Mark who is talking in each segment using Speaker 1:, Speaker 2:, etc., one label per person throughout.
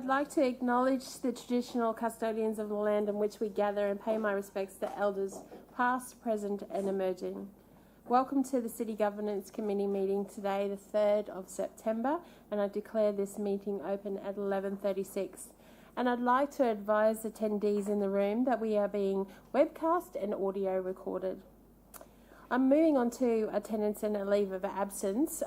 Speaker 1: I'd like to acknowledge the traditional custodians of the land in which we gather and pay my respects to elders past, present and emerging. Welcome to the City Governance Committee meeting today, the 3rd of September, and I declare this meeting open at 11:36. And I'd like to advise attendees in the room that we are being webcast and audio recorded. I'm moving on to attendance and a leave of absence.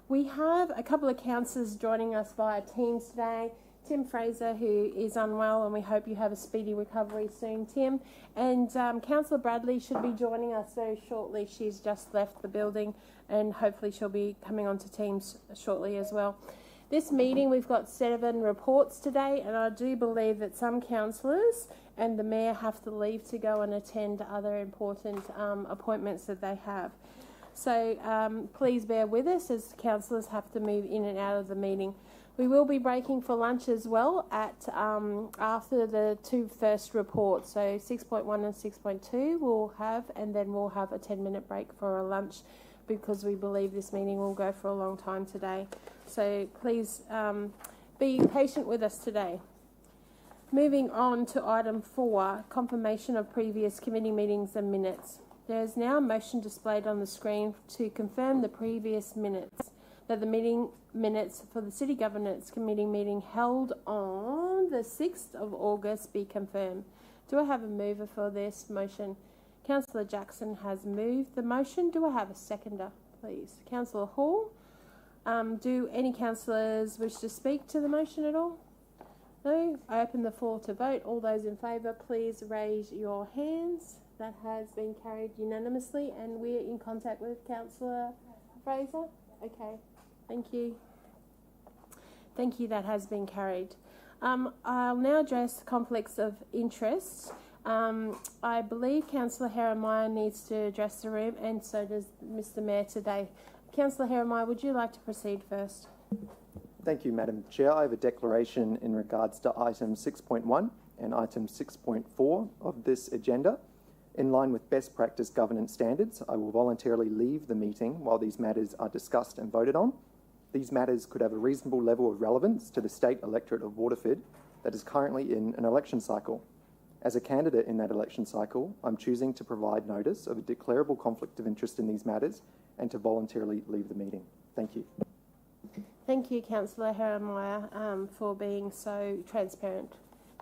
Speaker 1: We have a couple of councillors joining us via Teams today. Tim Fraser, who is unwell, and we hope you have a speedy recovery soon, Tim. And Councillor Bradley should be joining us very shortly. She's just left the building, and hopefully she'll be coming onto Teams shortly as well. This meeting, we've got 7 reports today, and I do believe that some councillors and the mayor have to leave to go and attend other important appointments that they have. So please bear with us as councillors have to move in and out of the meeting. We will be breaking for lunch as well at after the 2 first reports. So 6.1 and 6.2 we'll have, and then we'll have a 10-minute break for a lunch because we believe this meeting will go for a long time today. So please be patient with us today. Moving on to item 4, confirmation of previous committee meetings and minutes. There is now a motion displayed on the screen to confirm the previous minutes, that the meeting minutes for the City Governance Committee meeting held on the 6th of August be confirmed. Do I have a mover for this motion? Councillor Jackson has moved the motion. Do I have a seconder, please? Councillor Hall. Do any councillors wish to speak to the motion at all? No? I open the floor to vote. All those in favour, please raise your hands. That has been carried unanimously, and we're in contact with Councillor Fraser. Okay, thank you. Thank you, that has been carried. I'll now address conflicts of interest. I believe Councillor Heremiah needs to address the room, and so does Mr Mayor today. Councillor Heremiah, would you like to proceed first?
Speaker 2: Thank you, Madam Chair. I have a declaration in regards to item 6.1 and item 6.4 of this agenda. In line with best practice governance standards, I will voluntarily leave the meeting while these matters are discussed and voted on. These matters could have a reasonable level of relevance to the state electorate of Waterford that is currently in an election cycle. As a candidate in that election cycle, I'm choosing to provide notice of a declarable conflict of interest in these matters and to voluntarily leave the meeting. Thank you.
Speaker 1: Thank you, Councillor Heremiah, for being so transparent.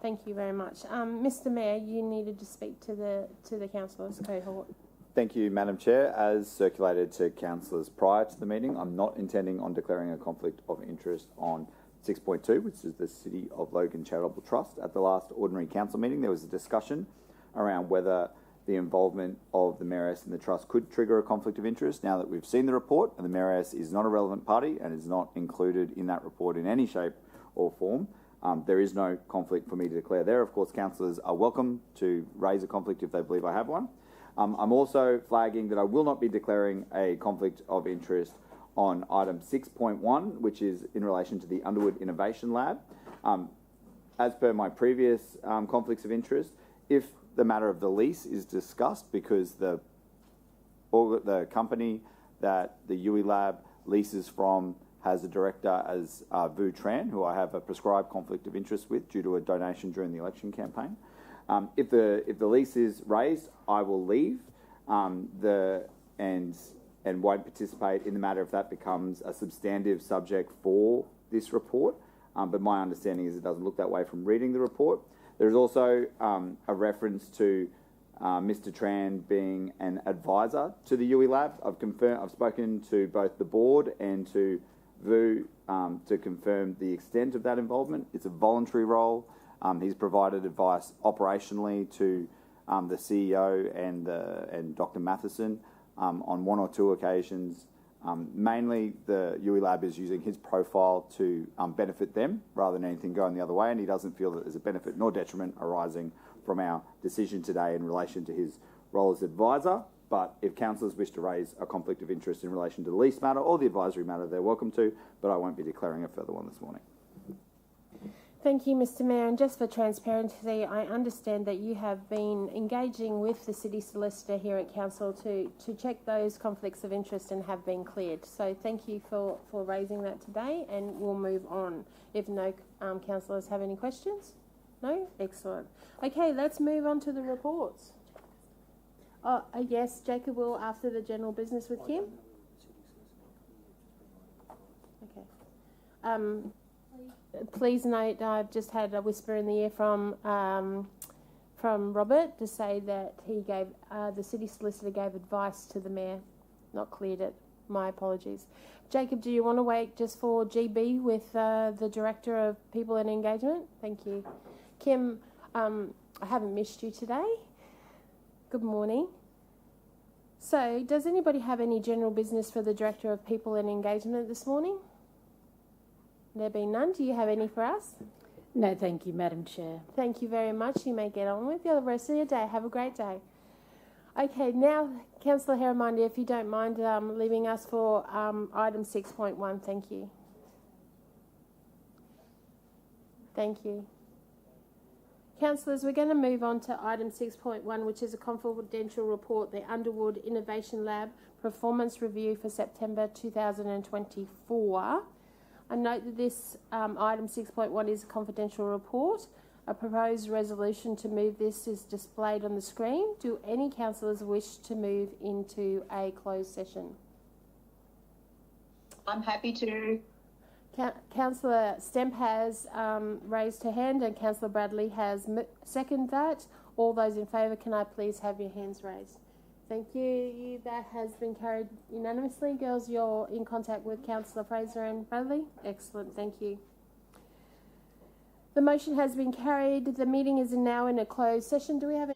Speaker 1: Thank you very much. Mr Mayor, you needed to speak to the councillors' cohort.
Speaker 3: Thank you, Madam Chair. As circulated to councillors prior to the meeting, I'm not intending on declaring a conflict of interest on 6.2, which is the City of Logan Charitable Trust. At the last ordinary council meeting, there was a discussion around whether the involvement of the Mayoress in the trust could trigger a conflict of interest. Now that we've seen the report, and the Mayoress is not a relevant party and is not included in that report in any shape or form, there is no conflict for me to declare there. Of course, councillors are welcome to raise a conflict if they believe I have one. I'm also flagging that I will not be declaring a conflict of interest on item 6.1, which is in relation to the Underwood Innovation Lab. As per my previous conflicts of interest, if the matter of the lease is discussed because the company that the UWI Lab leases from has a director as Vu Tran, who I have a prescribed conflict of interest with due to a donation during the election campaign. If the lease is raised, I will leave and won't participate in the matter if that becomes a substantive subject for this report. But my understanding is it doesn't look that way from reading the report. There's also a reference to Mr Tran being an advisor to the UWI Lab. I've spoken to both the board and to Vu to confirm the extent of that involvement. It's a voluntary role. He's provided advice operationally to the CEO and Dr Matheson on 1 or 2 occasions. Mainly, the UWI Lab is using his profile to benefit them rather than anything going the other way, and he doesn't feel that there's a benefit nor detriment arising from our decision today in relation to his role as advisor. But if councillors wish to raise a conflict of interest in relation to the lease matter or the advisory matter, they're welcome to, but I won't be declaring a further one this morning.
Speaker 1: Thank you, Mr. Mayor. And just for transparency, I understand that you have been engaging with the City Solicitor here at Council to check those conflicts of interest and have been cleared. So thank you for raising that today, and we'll move on if no councillors have any questions. No? Excellent. Okay, let's move on to the reports. Yes, Jacob will after the general business with Kim. Okay. Please note, I've just had a whisper in the ear from Robert to say that he gave the City Solicitor gave advice to the Mayor, not cleared it. My apologies. Jacob, do you want to wait just for GB with the Director of People and Engagement? Thank you. Kim, I haven't missed you today. Good morning. So, does anybody have any general business for the Director of People and Engagement this morning? There being none, do you have any for us?
Speaker 4: No, thank you, Madam Chair.
Speaker 1: Thank you very much. You may get on with the rest of your day. Have a great day. Okay, now, Councillor Heremandi, if you don't mind leaving us for item 6.1, thank you. Thank you. Councillors, we're going to move on to item 6.1, which is a confidential report, the Underwood Innovation Lab Performance Review for September 2024. I note that this item 6.1 is a confidential report. A proposed resolution to move this is displayed on the screen. Do any councillors wish to move into a closed session?
Speaker 5: I'm happy to.
Speaker 1: Councillor Stemp has raised her hand and Councillor Bradley has seconded that. All those in favour, can I please have your hands raised? Thank you. That has been carried unanimously. Girls, you're in contact with Councillor Fraser and Bradley? Excellent. Thank you. The motion has been carried. The meeting is now in a closed session. Do we have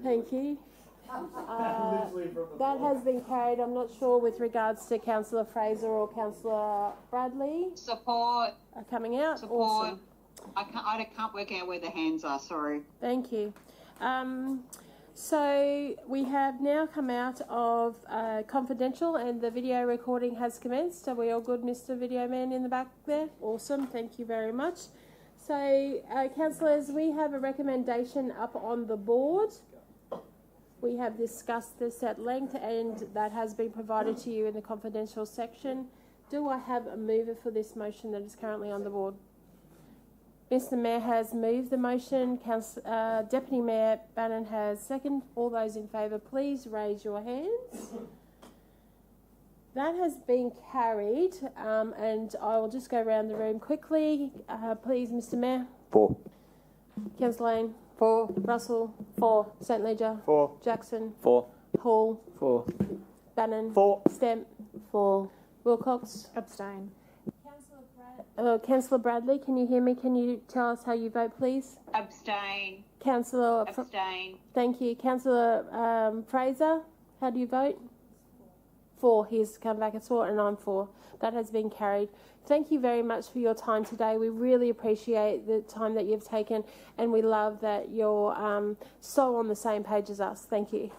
Speaker 1: Thank you. That has been carried. I'm not sure with regards to Councillor Fraser or Councillor Bradley
Speaker 5: Support.
Speaker 1: are coming out.
Speaker 5: Support.
Speaker 1: Awesome.
Speaker 5: I can't work out where the hands are, sorry.
Speaker 1: Thank you. So we have now come out of confidential and the video recording has commenced. Are we all good, Mr. Video Man in the back there? Awesome. Thank you very much. So, councillors, we have a recommendation up on the board. We have discussed this at length and that has been provided to you in the confidential section. Do I have a mover for this motion that is currently on the board? Mr. Mayor has moved the motion. Deputy Mayor Bannon has seconded. All those in favour, please raise your hands. That has been carried, and I will just go around the room quickly. Please, Mr. Mayor.
Speaker 3: 4.
Speaker 1: Councillor Lane. 4. Russell. 4. St. Leger.
Speaker 3: 4.
Speaker 1: Jackson.
Speaker 3: 4.
Speaker 1: Hall.
Speaker 3: 4.
Speaker 1: Bannon.
Speaker 3: 4.
Speaker 1: Stemp. 4. Wilcox.
Speaker 4: Abstain.
Speaker 1: Councillor Bradley, can you hear me? Can you tell us how you vote, please?
Speaker 5: Abstain.
Speaker 1: Councillor.
Speaker 5: Abstain.
Speaker 1: Thank you. Councillor Fraser, how do you vote? 4. He's come back as 4 and I'm 4. That has been carried. Thank you very much for your time today. We really appreciate the time that you've taken and we love that you're so on the same page as us. Thank you.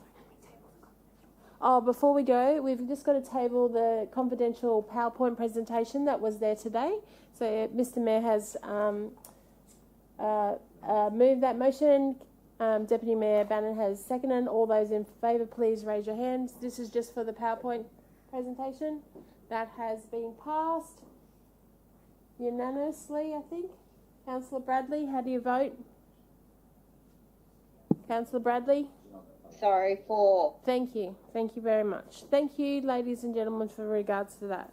Speaker 1: Oh, before we go, we've just got to table the confidential PowerPoint presentation that was there today. So Mr. Mayor has moved that motion. Deputy Mayor Bannon has seconded. All those in favour, please raise your hands. This is just for the PowerPoint presentation. That has been passed unanimously, I think. Councillor Bradley, how do you vote? Councillor Bradley?
Speaker 5: Sorry, 4.
Speaker 1: Thank you. Thank you very much. Thank you, ladies and gentlemen, for regards to that.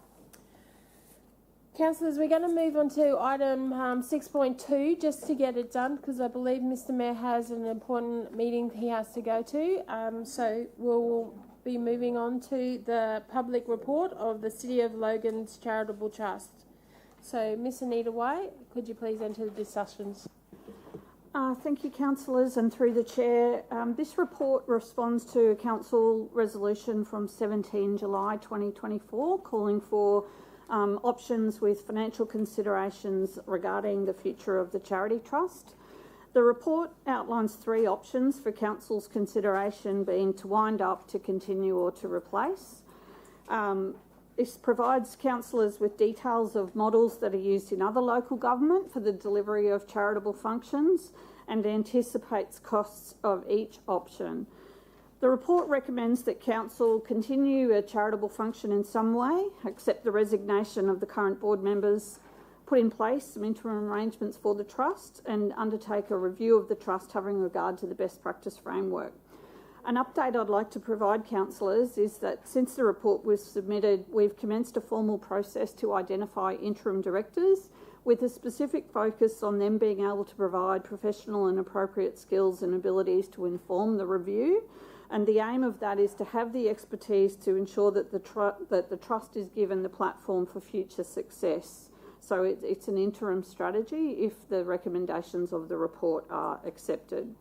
Speaker 1: Councillors, we're going to move on to item 6.2 just to get it done because I believe Mr. Mayor has an important meeting he has to go to. So we'll be moving on to the public report of the City of Logan's Charitable Trust. So, Miss Anita White, could you please enter the discussions?
Speaker 6: Thank you, councillors, and through the chair. This report responds to a council resolution from 17 July 2024 calling for options with financial considerations regarding the future of the charity trust. The report outlines 3 options for council's consideration, being to wind up, to continue or to replace. This provides councillors with details of models that are used in other local government for the delivery of charitable functions and anticipates costs of each option. The report recommends that council continue a charitable function in some way, accept the resignation of the current board members, put in place some interim arrangements for the trust and undertake a review of the trust having regard to the best practice framework. An update I'd like to provide councillors is that since the report was submitted, we've commenced a formal process to identify interim directors with a specific focus on them being able to provide professional and appropriate skills and abilities to inform the review. And the aim of that is to have the expertise to ensure that the trust is given the platform for future success. So it's an interim strategy if the recommendations of the report are accepted.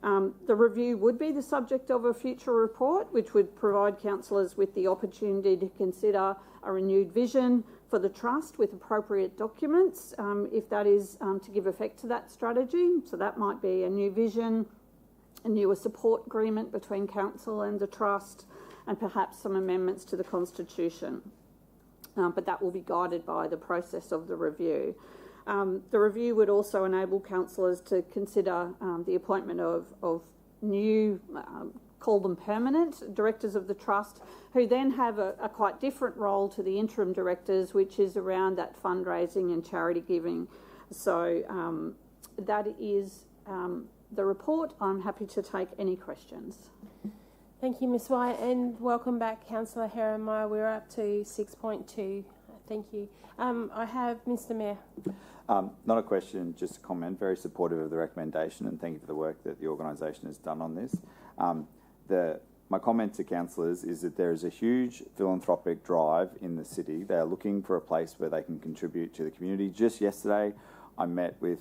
Speaker 6: The review would be the subject of a future report, which would provide councillors with the opportunity to consider a renewed vision for the trust with appropriate documents, if that is to give effect to that strategy. So that might be a new vision, a newer support agreement between council and the trust, and perhaps some amendments to the constitution. But that will be guided by the process of the review. The review would also enable councillors to consider the appointment of new, call them permanent, directors of the trust, who then have a quite different role to the interim directors, which is around that fundraising and charity giving. So that is the report. I'm happy to take any questions.
Speaker 1: Thank you, Ms White, and welcome back, Councillor Herrenmeyer. We're up to 6.2. Thank you. I have Mr Mayor.
Speaker 3: Not a question, just a comment. Very supportive of the recommendation and thank you for the work that the organisation has done on this. My comment to councillors is that there is a huge philanthropic drive in the city. They are looking for a place where they can contribute to the community. Just yesterday, I met with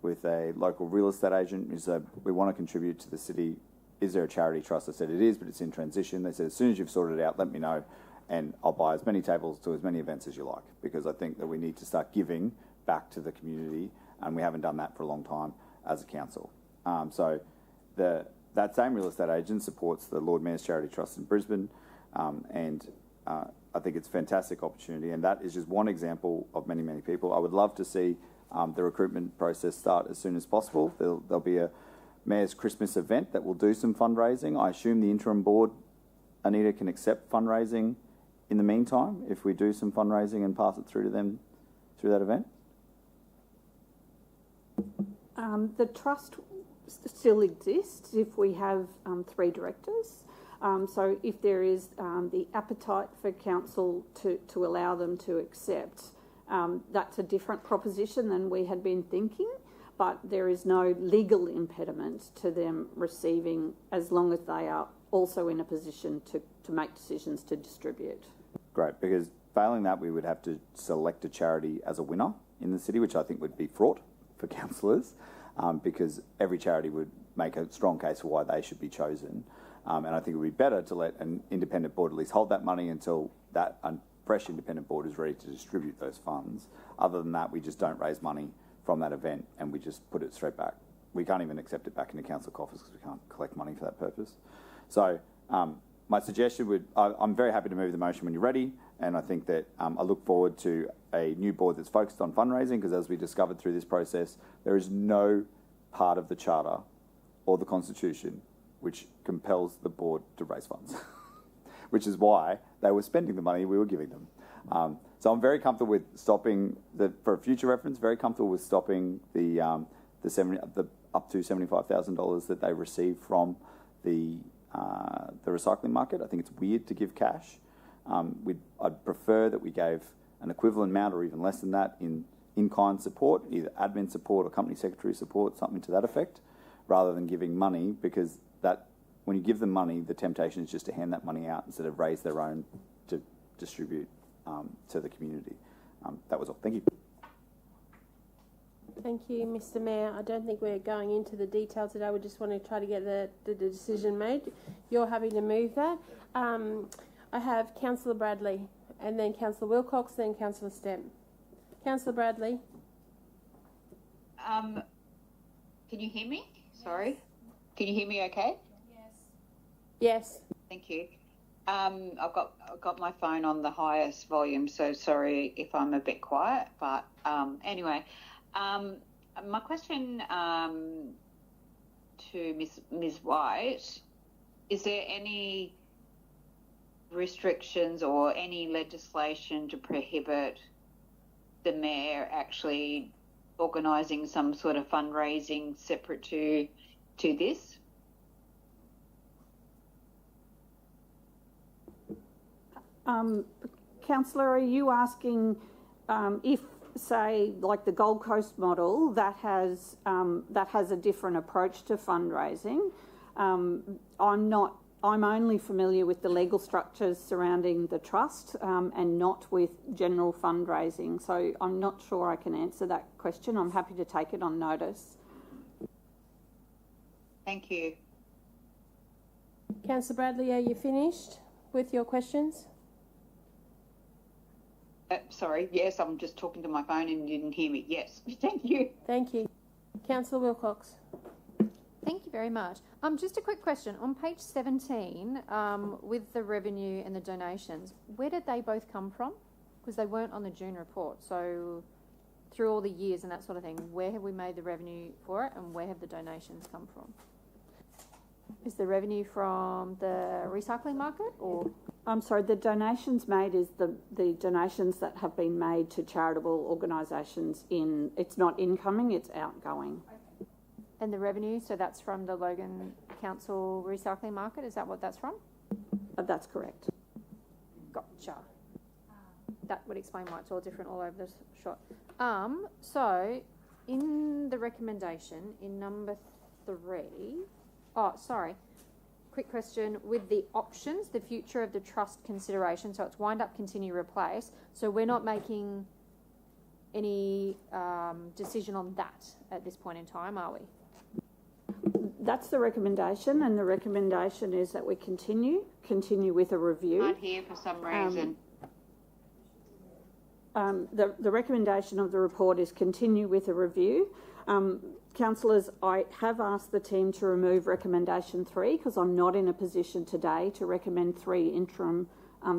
Speaker 3: with a local real estate agent who said, we want to contribute to the city. Is there a charity trust? I said, it is, but it's in transition. They said, as soon as you've sorted it out, let me know, and I'll buy as many tables to as many events as you like, because I think that we need to start giving back to the community, and we haven't done that for a long time as a council. So that same real estate agent supports the Lord Mayor's Charity Trust in Brisbane, and I think it's a fantastic opportunity, and that is just one example of many, many people. I would love to see the recruitment process start as soon as possible. There'll be a Mayor's Christmas event that will do some fundraising. I assume the interim board, Anita, can accept fundraising in the meantime if we do some fundraising and pass it through to them through that event.
Speaker 6: The trust still exists if we have 3 directors. So if there is the appetite for council to allow them to accept, that's a different proposition than we had been thinking, but there is no legal impediment to them receiving as long as they are also in a position to make decisions to distribute.
Speaker 3: Great, because failing that, we would have to select a charity as a winner in the city, which I think would be fraught for councillors, because every charity would make a strong case for why they should be chosen. And I think it would be better to let an independent board at least hold that money until that fresh independent board is ready to distribute those funds. Other than that, we just don't raise money from that event and we just put it straight back. We can't even accept it back into council coffers because we can't collect money for that purpose. So my suggestion would, I'm very happy to move the motion when you're ready, and I think that I look forward to a new board that's focused on fundraising, because as we discovered through this process, there is no part of the Charter or the Constitution which compels the board to raise funds, which is why they were spending the money we were giving them. So I'm very comfortable with stopping, for a future reference, very comfortable with stopping the up to $75,000 that they receive from the recycling market. I think it's weird to give cash. I'd prefer that we gave an equivalent amount or even less than that in-kind support, either admin support or company secretary support, something to that effect, rather than giving money, because that when you give them money, the temptation is just to hand that money out instead of raise their own to distribute to the community. That was all. Thank you.
Speaker 1: Thank you, Mr. Mayor. I don't think we're going into the detail today. We just want to try to get the decision made. You're happy to move that. I have Councillor Bradley, and then Councillor Wilcox, then Councillor Stemp. Councillor Bradley.
Speaker 5: Can you hear me? Sorry. Can you hear me okay?
Speaker 1: Yes.
Speaker 5: Thank you. I've got my phone on the highest volume, so sorry if I'm a bit quiet, but anyway. My question to Ms. White, is there any restrictions or any legislation to prohibit the Mayor actually organising some sort of fundraising separate to this?
Speaker 6: Councillor, are you asking if, say, like the Gold Coast model that has a different approach to fundraising? I'm only familiar with the legal structures surrounding the trust and not with general fundraising, so I'm not sure I can answer that question. I'm happy to take it on notice.
Speaker 5: Thank you.
Speaker 1: Councillor Bradley, are you finished with your questions?
Speaker 5: Sorry, yes, I'm just talking to my phone and you didn't hear me. Yes, thank you.
Speaker 1: Thank you. Councillor Wilcox.
Speaker 7: Thank you very much. Just a quick question. On page 17, with the revenue and the donations, where did they both come from? Because they weren't on the June report. So through all the years and that sort of thing, where have we made the revenue for it and where have the donations come from? Is the revenue from the recycling market or...?
Speaker 6: I'm sorry, the donations made is the donations that have been made to charitable organisations it's not incoming, it's outgoing.
Speaker 7: Okay. And the revenue, so that's from the Logan Council recycling market, is that what that's from?
Speaker 6: That's correct.
Speaker 7: Gotcha. That would explain why it's all different all over the shot. So in the recommendation in number 3, quick question, with the options, the future of the trust consideration, so it's wind up, continue, replace, so we're not making any decision on that at this point in time, are we?
Speaker 6: That's the recommendation, and the recommendation is that we continue with a review.
Speaker 5: Can't hear for some reason.
Speaker 6: The recommendation of the report is continue with a review. Councillors, I have asked the team to remove recommendation 3 because I'm not in a position today to recommend 3 interim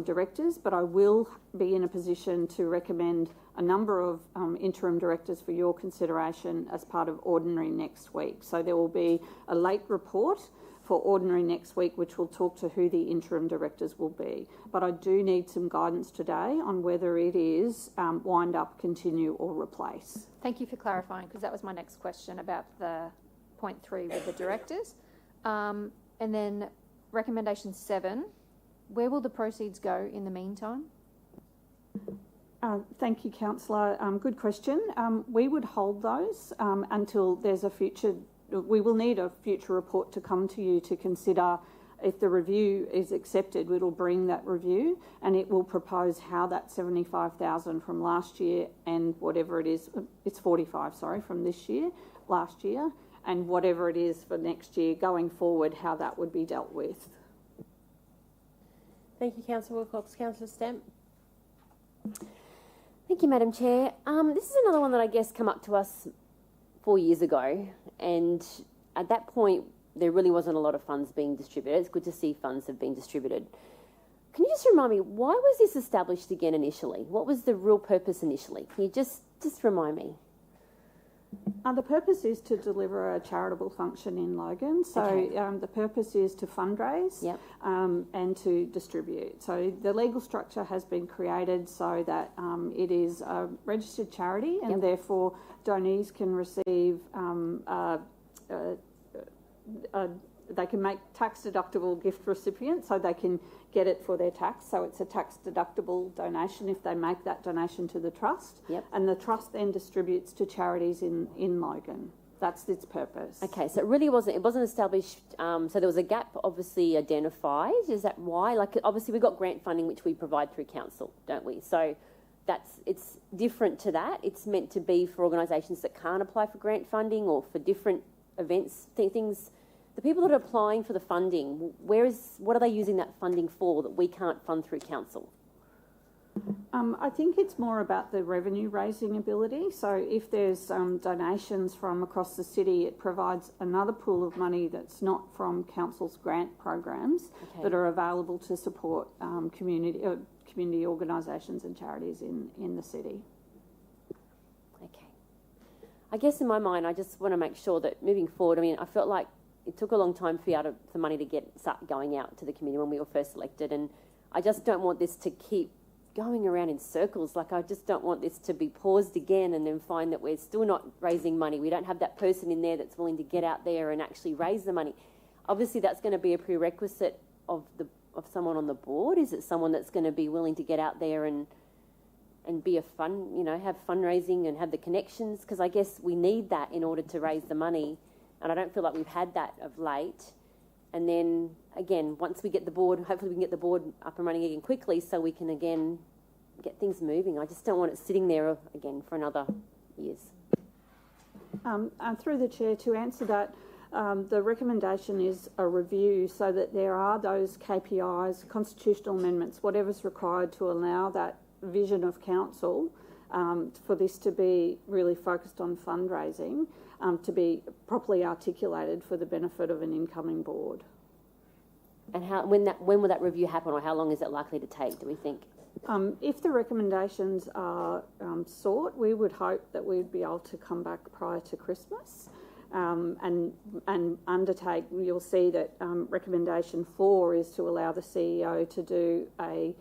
Speaker 6: directors, but I will be in a position to recommend a number of interim directors for your consideration as part of ordinary next week. So there will be a late report for ordinary next week, which will talk to who the interim directors will be. But I do need some guidance today on whether it is wind up, continue or replace.
Speaker 7: Thank you for clarifying, because that was my next question about the point 3 with the directors. And then recommendation 7, where will the proceeds go in the meantime?
Speaker 6: Thank you, Councillor. Good question. We would hold those until there's a future. We will need a future report to come to you to consider. If the review is accepted, it'll bring that review and it will propose how that 75,000 from last year and whatever it is, it's 45, sorry, from this year, last year, and whatever it is for next year going forward, how that would be dealt with.
Speaker 1: Thank you, Councillor Wilcox. Councillor Stamp.
Speaker 8: Thank you, Madam Chair. This is another one that I guess come up to us 4 years ago, and at that point there really wasn't a lot of funds being distributed. It's good to see funds have been distributed. Can you just remind me, why was this established again initially? What was the real purpose initially? Can you just remind me?
Speaker 6: The purpose is to deliver a charitable function in Logan. So
Speaker 8: Okay.
Speaker 6: the purpose is to fundraise
Speaker 8: Yep.
Speaker 6: and to distribute. So the legal structure has been created so that it is a registered charity and
Speaker 8: Yep.
Speaker 6: therefore donees can receive they can make tax deductible gift recipients, so they can get it for their tax. So it's a tax deductible donation if they make that donation to the trust.
Speaker 8: Yep.
Speaker 6: And the trust then distributes to charities in Logan. That's its purpose.
Speaker 8: Okay, so it wasn't established, so there was a gap obviously identified. Is that why? Like, obviously we've got grant funding which we provide through council, don't we? So it's different to that. It's meant to be for organisations that can't apply for grant funding or for different events, things. The people that are applying for the funding, what are they using that funding for that we can't fund through council?
Speaker 6: I think it's more about the revenue raising ability. So if there's donations from across the city, it provides another pool of money that's not from council's grant programs that are available to support community organisations and charities in the city.
Speaker 8: Okay. I guess in my mind, I just want to make sure that moving forward, I mean, I felt like it took a long time for money to start going out to the community when we were first elected, and I just don't want this to keep going around in circles. Like, I just don't want this to be paused again and then find that we're still not raising money. We don't have that person in there that's willing to get out there and actually raise the money. Obviously, that's going to be a prerequisite of someone on the board. Is it someone that's going to be willing to get out there and be have fundraising and have the connections? Because I guess we need that in order to raise the money. And I don't feel like we've had that of late. And then, again, once we get the board, hopefully we can get the board up and running again quickly so we can, again, get things moving. I just don't want it sitting there, again, for another years.
Speaker 6: Through the chair, to answer that, the recommendation is a review so that there are those KPIs, constitutional amendments, whatever's required to allow that vision of council for this to be really focused on fundraising, to be properly articulated for the benefit of an incoming board.
Speaker 8: And when will that review happen, or how long is it likely to take, do we think?
Speaker 6: If the recommendations are sought, we would hope that we'd be able to come back prior to Christmas and undertake. You'll see that recommendation 4 is to allow the CEO to do a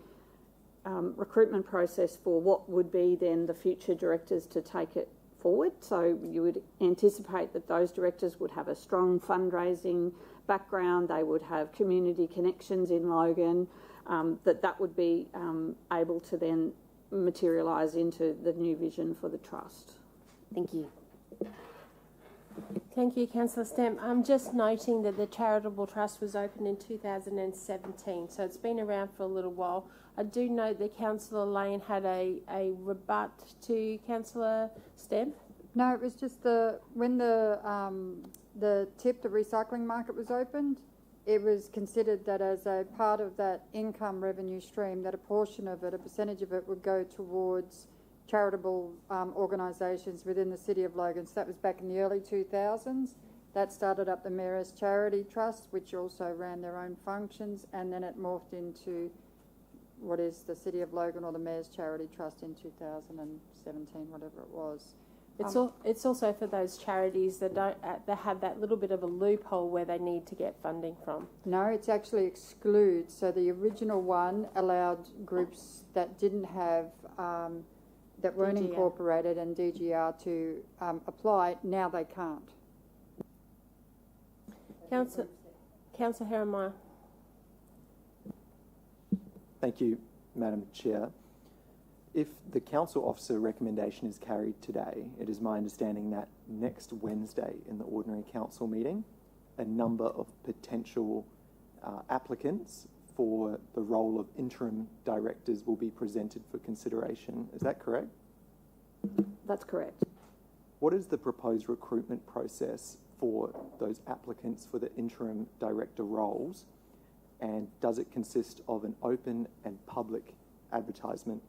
Speaker 6: recruitment process for what would be then the future directors to take it forward. So you would anticipate that those directors would have a strong fundraising background, they would have community connections in Logan, that would be able to then materialise into the new vision for the trust.
Speaker 8: Thank you.
Speaker 1: Thank you, Councillor Stamp. I'm just noting that the Charitable Trust was opened in 2017, so it's been around for a little while. I do note that Councillor Lane had a rebut to Councillor Stamp.
Speaker 9: No, it was just when the recycling market was opened, it was considered that as a part of that income revenue stream, that a portion of it, a percentage of it, would go towards charitable organisations within the City of Logan. So that was back in the early 2000s. That started up the Mayor's Charity Trust, which also ran their own functions, and then it morphed into what is the City of Logan or the Mayor's Charity Trust in 2017, whatever it was.
Speaker 1: It's also for those charities that that have that little bit of a loophole where they need to get funding from.
Speaker 9: No, it's actually excludes. So the original one allowed groups that didn't have that weren't
Speaker 1: DGR.
Speaker 9: incorporated and DGR to apply. Now they can't.
Speaker 1: Councillor Herrenmeyer.
Speaker 2: Thank you, Madam Chair. If the council officer recommendation is carried today, it is my understanding that next Wednesday in the ordinary council meeting, a number of potential applicants for the role of interim directors will be presented for consideration. Is that correct?
Speaker 6: That's correct.
Speaker 2: What is the proposed recruitment process for those applicants for the interim director roles? And does it consist of an open and public advertisement?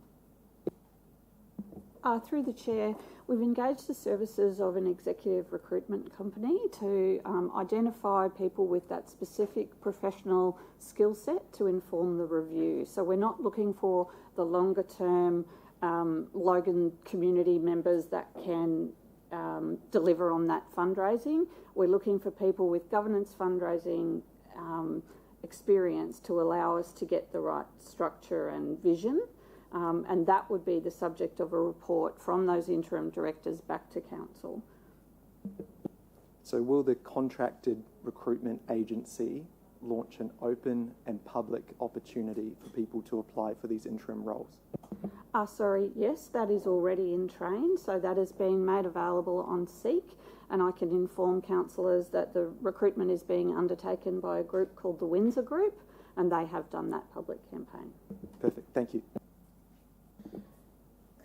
Speaker 6: Through the Chair, we've engaged the services of an executive recruitment company to identify people with that specific professional skill set to inform the review. So we're not looking for the longer term Logan community members that can deliver on that fundraising. We're looking for people with governance fundraising experience to allow us to get the right structure and vision. And that would be the subject of a report from those interim directors back to council.
Speaker 2: So will the contracted recruitment agency launch an open and public opportunity for people to apply for these interim roles?
Speaker 6: Yes, that is already in train. So that has been made available on Seek, and I can inform councillors that the recruitment is being undertaken by a group called the Windsor Group, and they have done that public campaign.
Speaker 2: Perfect, thank you.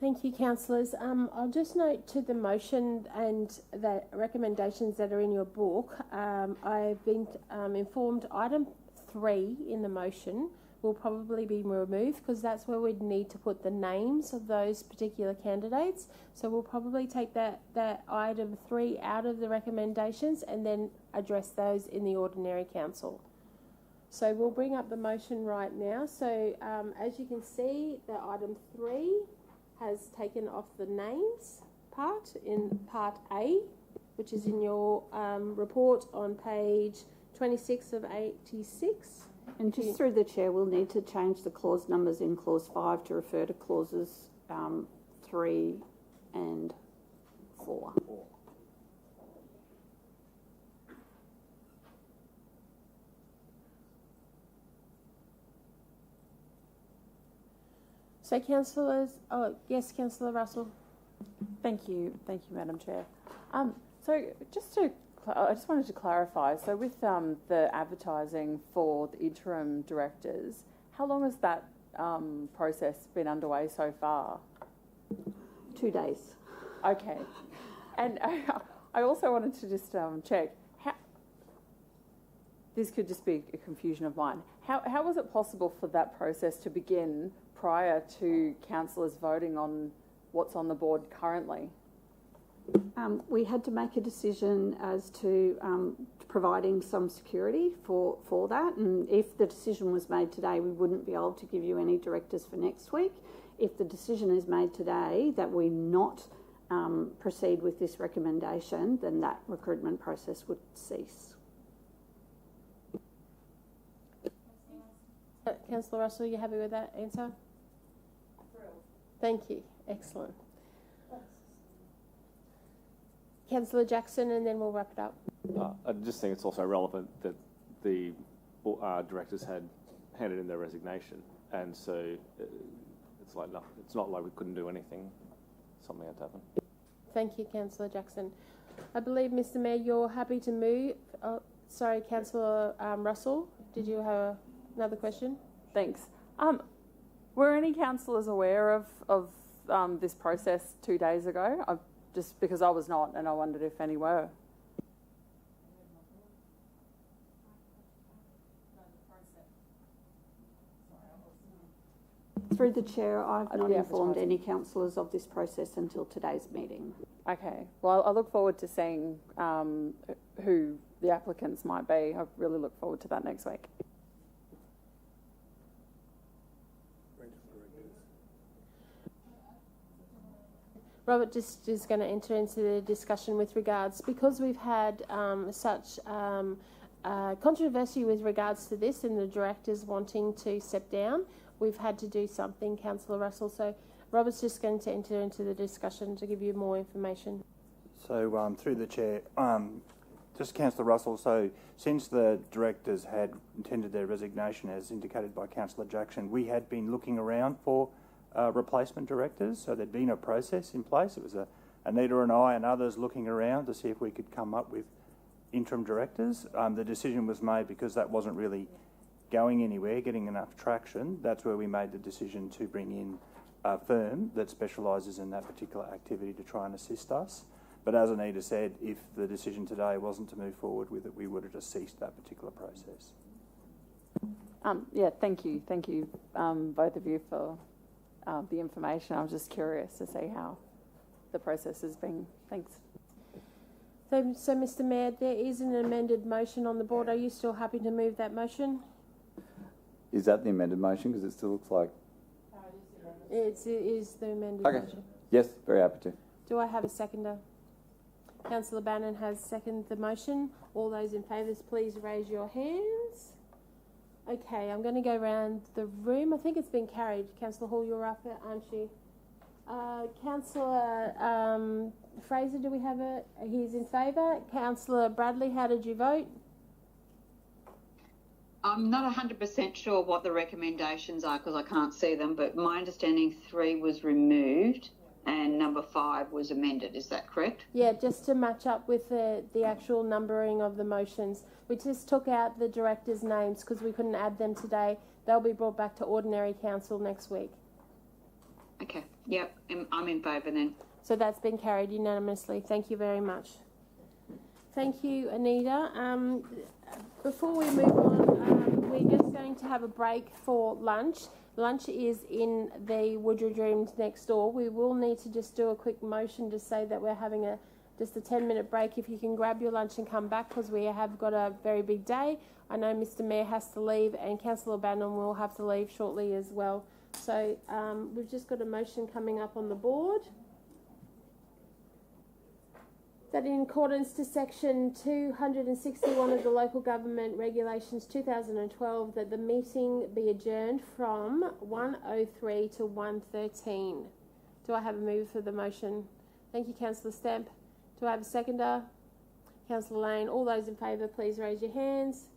Speaker 1: Thank you, councillors. I'll just note to the motion and the recommendations that are in your book. I've been informed item 3 in the motion will probably be removed because that's where we'd need to put the names of those particular candidates. So we'll probably take that item 3 out of the recommendations and then address those in the ordinary council. So we'll bring up the motion right now. So as you can see, the item 3 has taken off the names part in part A, which is in your report on page 26 of 86.
Speaker 6: And just through the Chair, we'll need to change the clause numbers in clause 5 to refer to clauses 3 and 4.
Speaker 1: So councillors, yes, Councillor Russell.
Speaker 10: Thank you, Madam Chair. So I just wanted to clarify. So with the advertising for the interim directors, how long has that process been underway so far?
Speaker 6: 2 days.
Speaker 10: Okay, and I also wanted to just check. This could just be a confusion of mine. How was it possible for that process to begin prior to councillors voting on what's on the board currently?
Speaker 6: We had to make a decision as to providing some security for that, and if the decision was made today, we wouldn't be able to give you any directors for next week. If the decision is made today that we not proceed with this recommendation, then that recruitment process would cease.
Speaker 1: Councillor Russell, you happy with that answer? Thank you. Excellent. Councillor Jackson, and then we'll wrap it up.
Speaker 11: I just think it's also relevant that the directors had handed in their resignation, and so it's like it's not like we couldn't do anything. Something had to happen.
Speaker 1: Thank you, Councillor Jackson. I believe, Mr Mayor, you're happy to move. Sorry, Councillor Russell, did you have another question?
Speaker 10: Thanks. Were any councillors aware of this process 2 days ago? Just because I was not, and I wondered if any were.
Speaker 6: Through the chair, I've not informed any councillors of this process until today's meeting.
Speaker 10: Okay. Well, I look forward to seeing who the applicants might be. I really look forward to that next week.
Speaker 1: Robert just is going to enter into the discussion with regards, because we've had such controversy with regards to this and the directors wanting to step down, we've had to do something, Councillor Russell. So Robert's just going to enter into the discussion to give you more information.
Speaker 12: So through the chair, just Councillor Russell, so since the directors had tendered their resignation as indicated by Councillor Jackson, we had been looking around for replacement directors, so there'd been a process in place. It was Anita and I and others looking around to see if we could come up with interim directors. The decision was made because that wasn't really going anywhere, getting enough traction. That's where we made the decision to bring in a firm that specialises in that particular activity to try and assist us. But as Anita said, if the decision today wasn't to move forward with it, we would have just ceased that particular process.
Speaker 10: Yeah, thank you. Thank you, both of you, for the information. I was just curious to see how the process has been. Thanks.
Speaker 1: So Mr Mayor, there is an amended motion on the board. Are you still happy to move that motion?
Speaker 3: Is that the amended motion? Because it still looks like...
Speaker 1: It is the amended motion.
Speaker 3: Yes, very happy to.
Speaker 1: Do I have a seconder? Councillor Bannon has seconded the motion. All those in favour, please raise your hands. Okay, I'm going to go around the room. I think it's been carried. Councillor Hall, you're up, aren't you? Councillor Fraser, do we have a... He's in favour. Councillor Bradley, how did you vote?
Speaker 5: I'm not 100% sure what the recommendations are because I can't see them, but my understanding 3 was removed and number 5 was amended. Is that correct?
Speaker 1: Yeah, just to match up with the actual numbering of the motions. We just took out the directors' names because we couldn't add them today. They'll be brought back to ordinary council next week.
Speaker 5: Okay, yep, I'm in favour then.
Speaker 1: So that's been carried unanimously. Thank you very much. Thank you, Anita. Before we move on, we're just going to have a break for lunch. Lunch is in the Woodridge rooms next door. We will need to just do a quick motion to say that we're having just a 10-minute break. If you can grab your lunch and come back, because we have got a very big day. I know Mr Mayor has to leave and Councillor Bannon will have to leave shortly as well. So we've just got a motion coming up on the board. That in accordance to section 261 of the Local Government Regulations 2012, that the meeting be adjourned from 1:03 to 1:13. Do I have a move for the motion? Thank you, Councillor Stamp. Do I have a seconder? Councillor Lane. All those in favour, please raise your hands.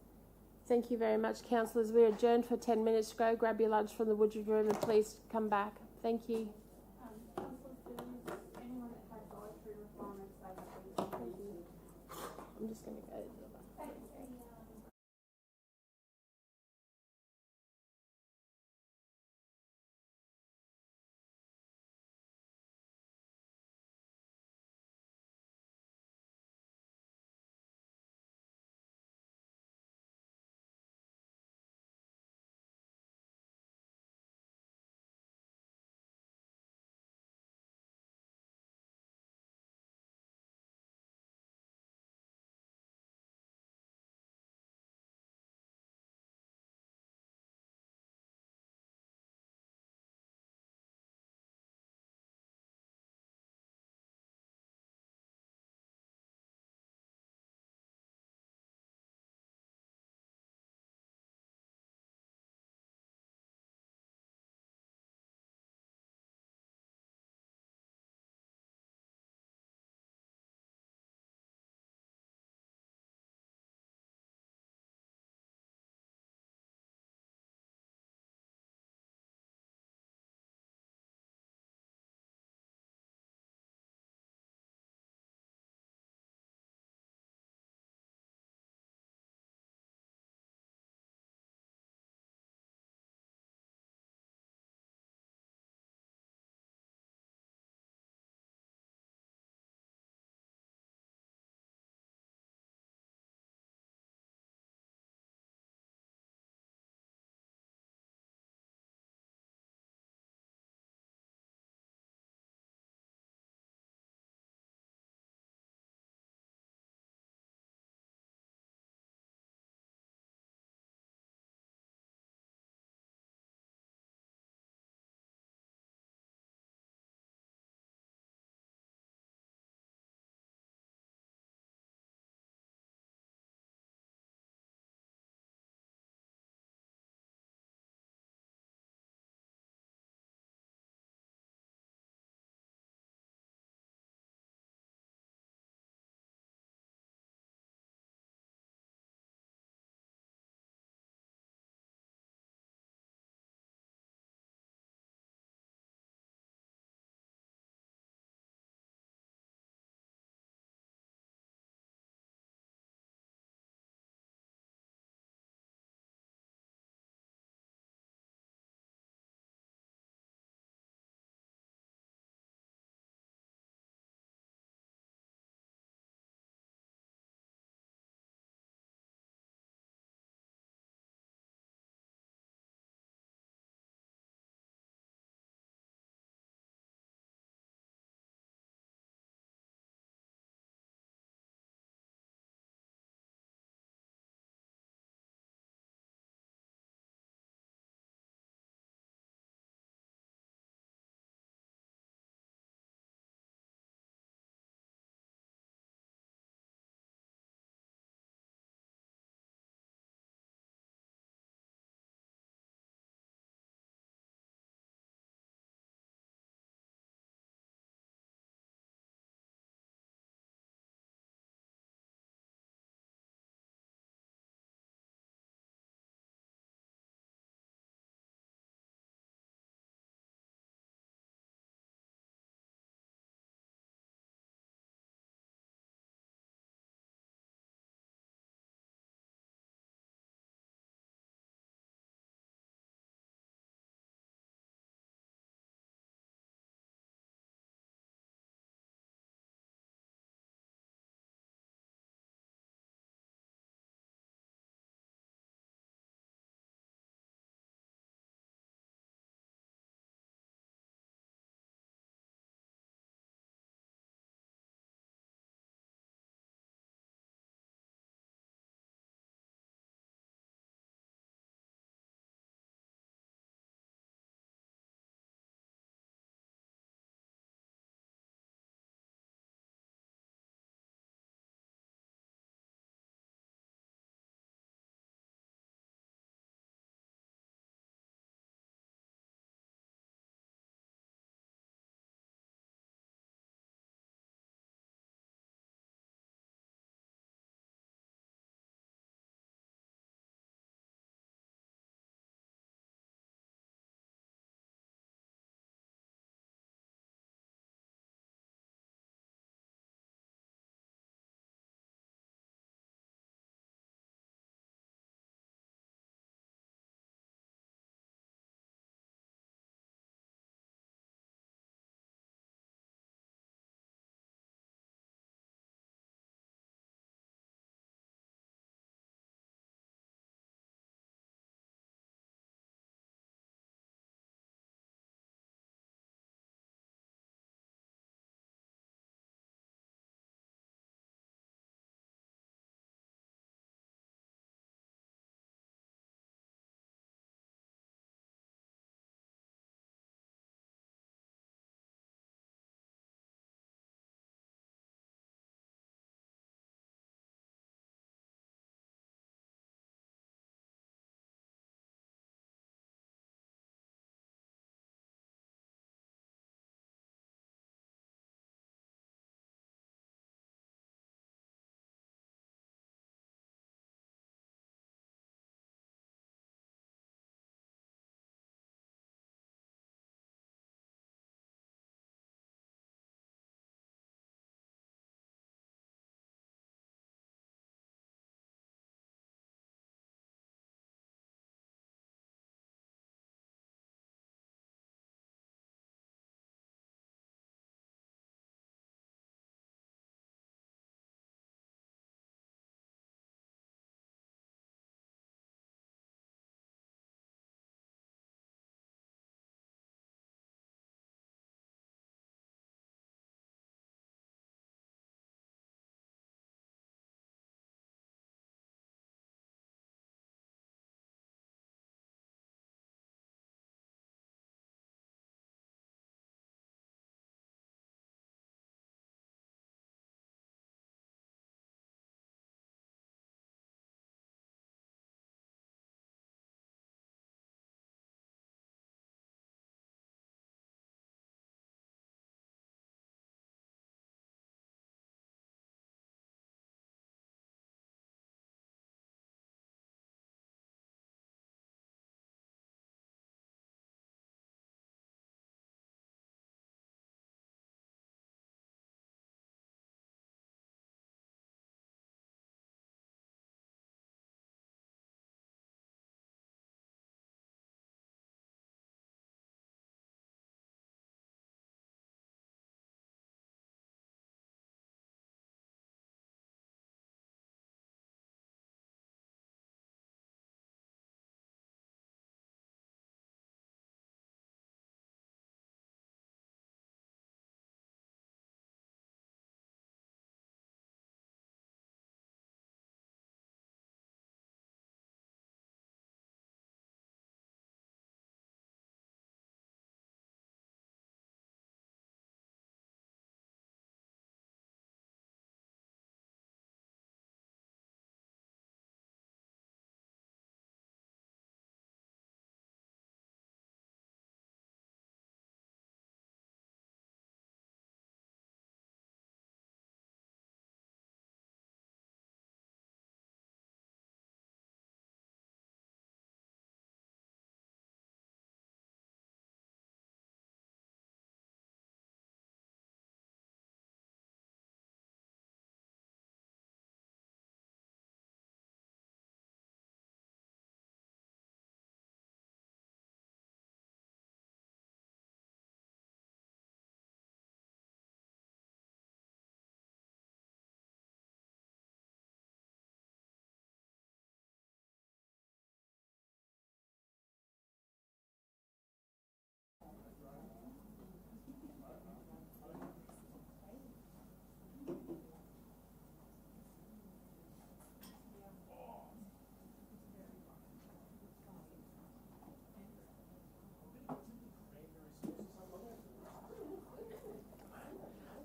Speaker 1: Thank you very much, councillors. We're adjourned for 10 minutes. Go grab your lunch from the Woodridge room and please come back. Thank you. I'm just going to go.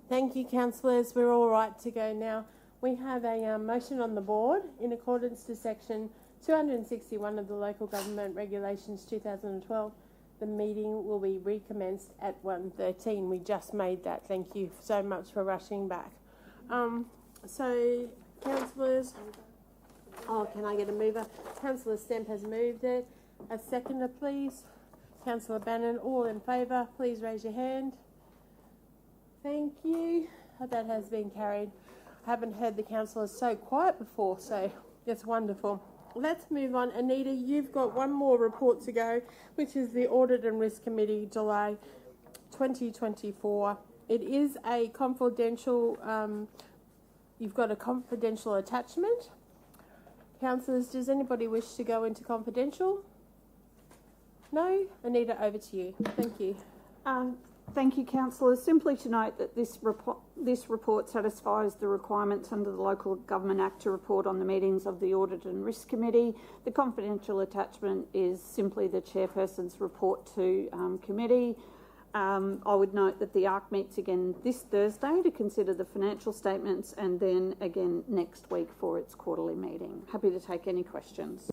Speaker 1: Thank you, councillors. We're all right to go now. We have a motion on the board in accordance to section 261 of the Local Government Regulations 2012. The meeting will be recommenced at 1:13. We just made that. Thank you so much for rushing back. So, councillors, can I get a mover? Councillor Stemp has moved it. A seconder, please. Councillor Bannon, all in favour, please raise your hand. Thank you. That has been carried. I haven't heard the councillors so quiet before, so it's wonderful. Let's move on. Anita, you've got one more report to go, which is the Audit and Risk Committee, July 2024. It is a confidential, you've got a confidential attachment. Councillors, does anybody wish to go into confidential? No? Anita, over to you. Thank you.
Speaker 6: Thank you, councillors. Simply to note that this report satisfies the requirements under the Local Government Act to report on the meetings of the Audit and Risk Committee. The confidential attachment is simply the chairperson's report to committee. I would note that the ARC meets again this Thursday to consider the financial statements, and then again next week for its quarterly meeting. Happy to take any questions.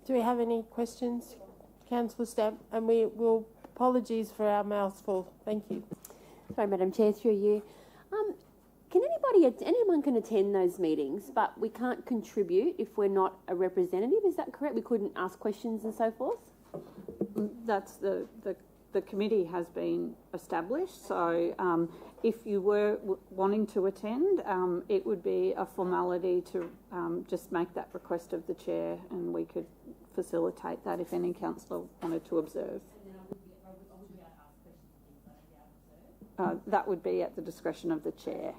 Speaker 1: Do we have any questions? Councillor Stamp, and we will apologies for our mouthful. Thank you.
Speaker 8: Sorry, Madam Chair, through you. Anyone can attend those meetings, but we can't contribute if we're not a representative. Is that correct? We couldn't ask questions and so forth?
Speaker 6: That's the committee has been established. So if you were wanting to attend, it would be a formality to just make that request of the chair, and we could facilitate that if any councillor wanted to observe. That would be at the discretion of the chair.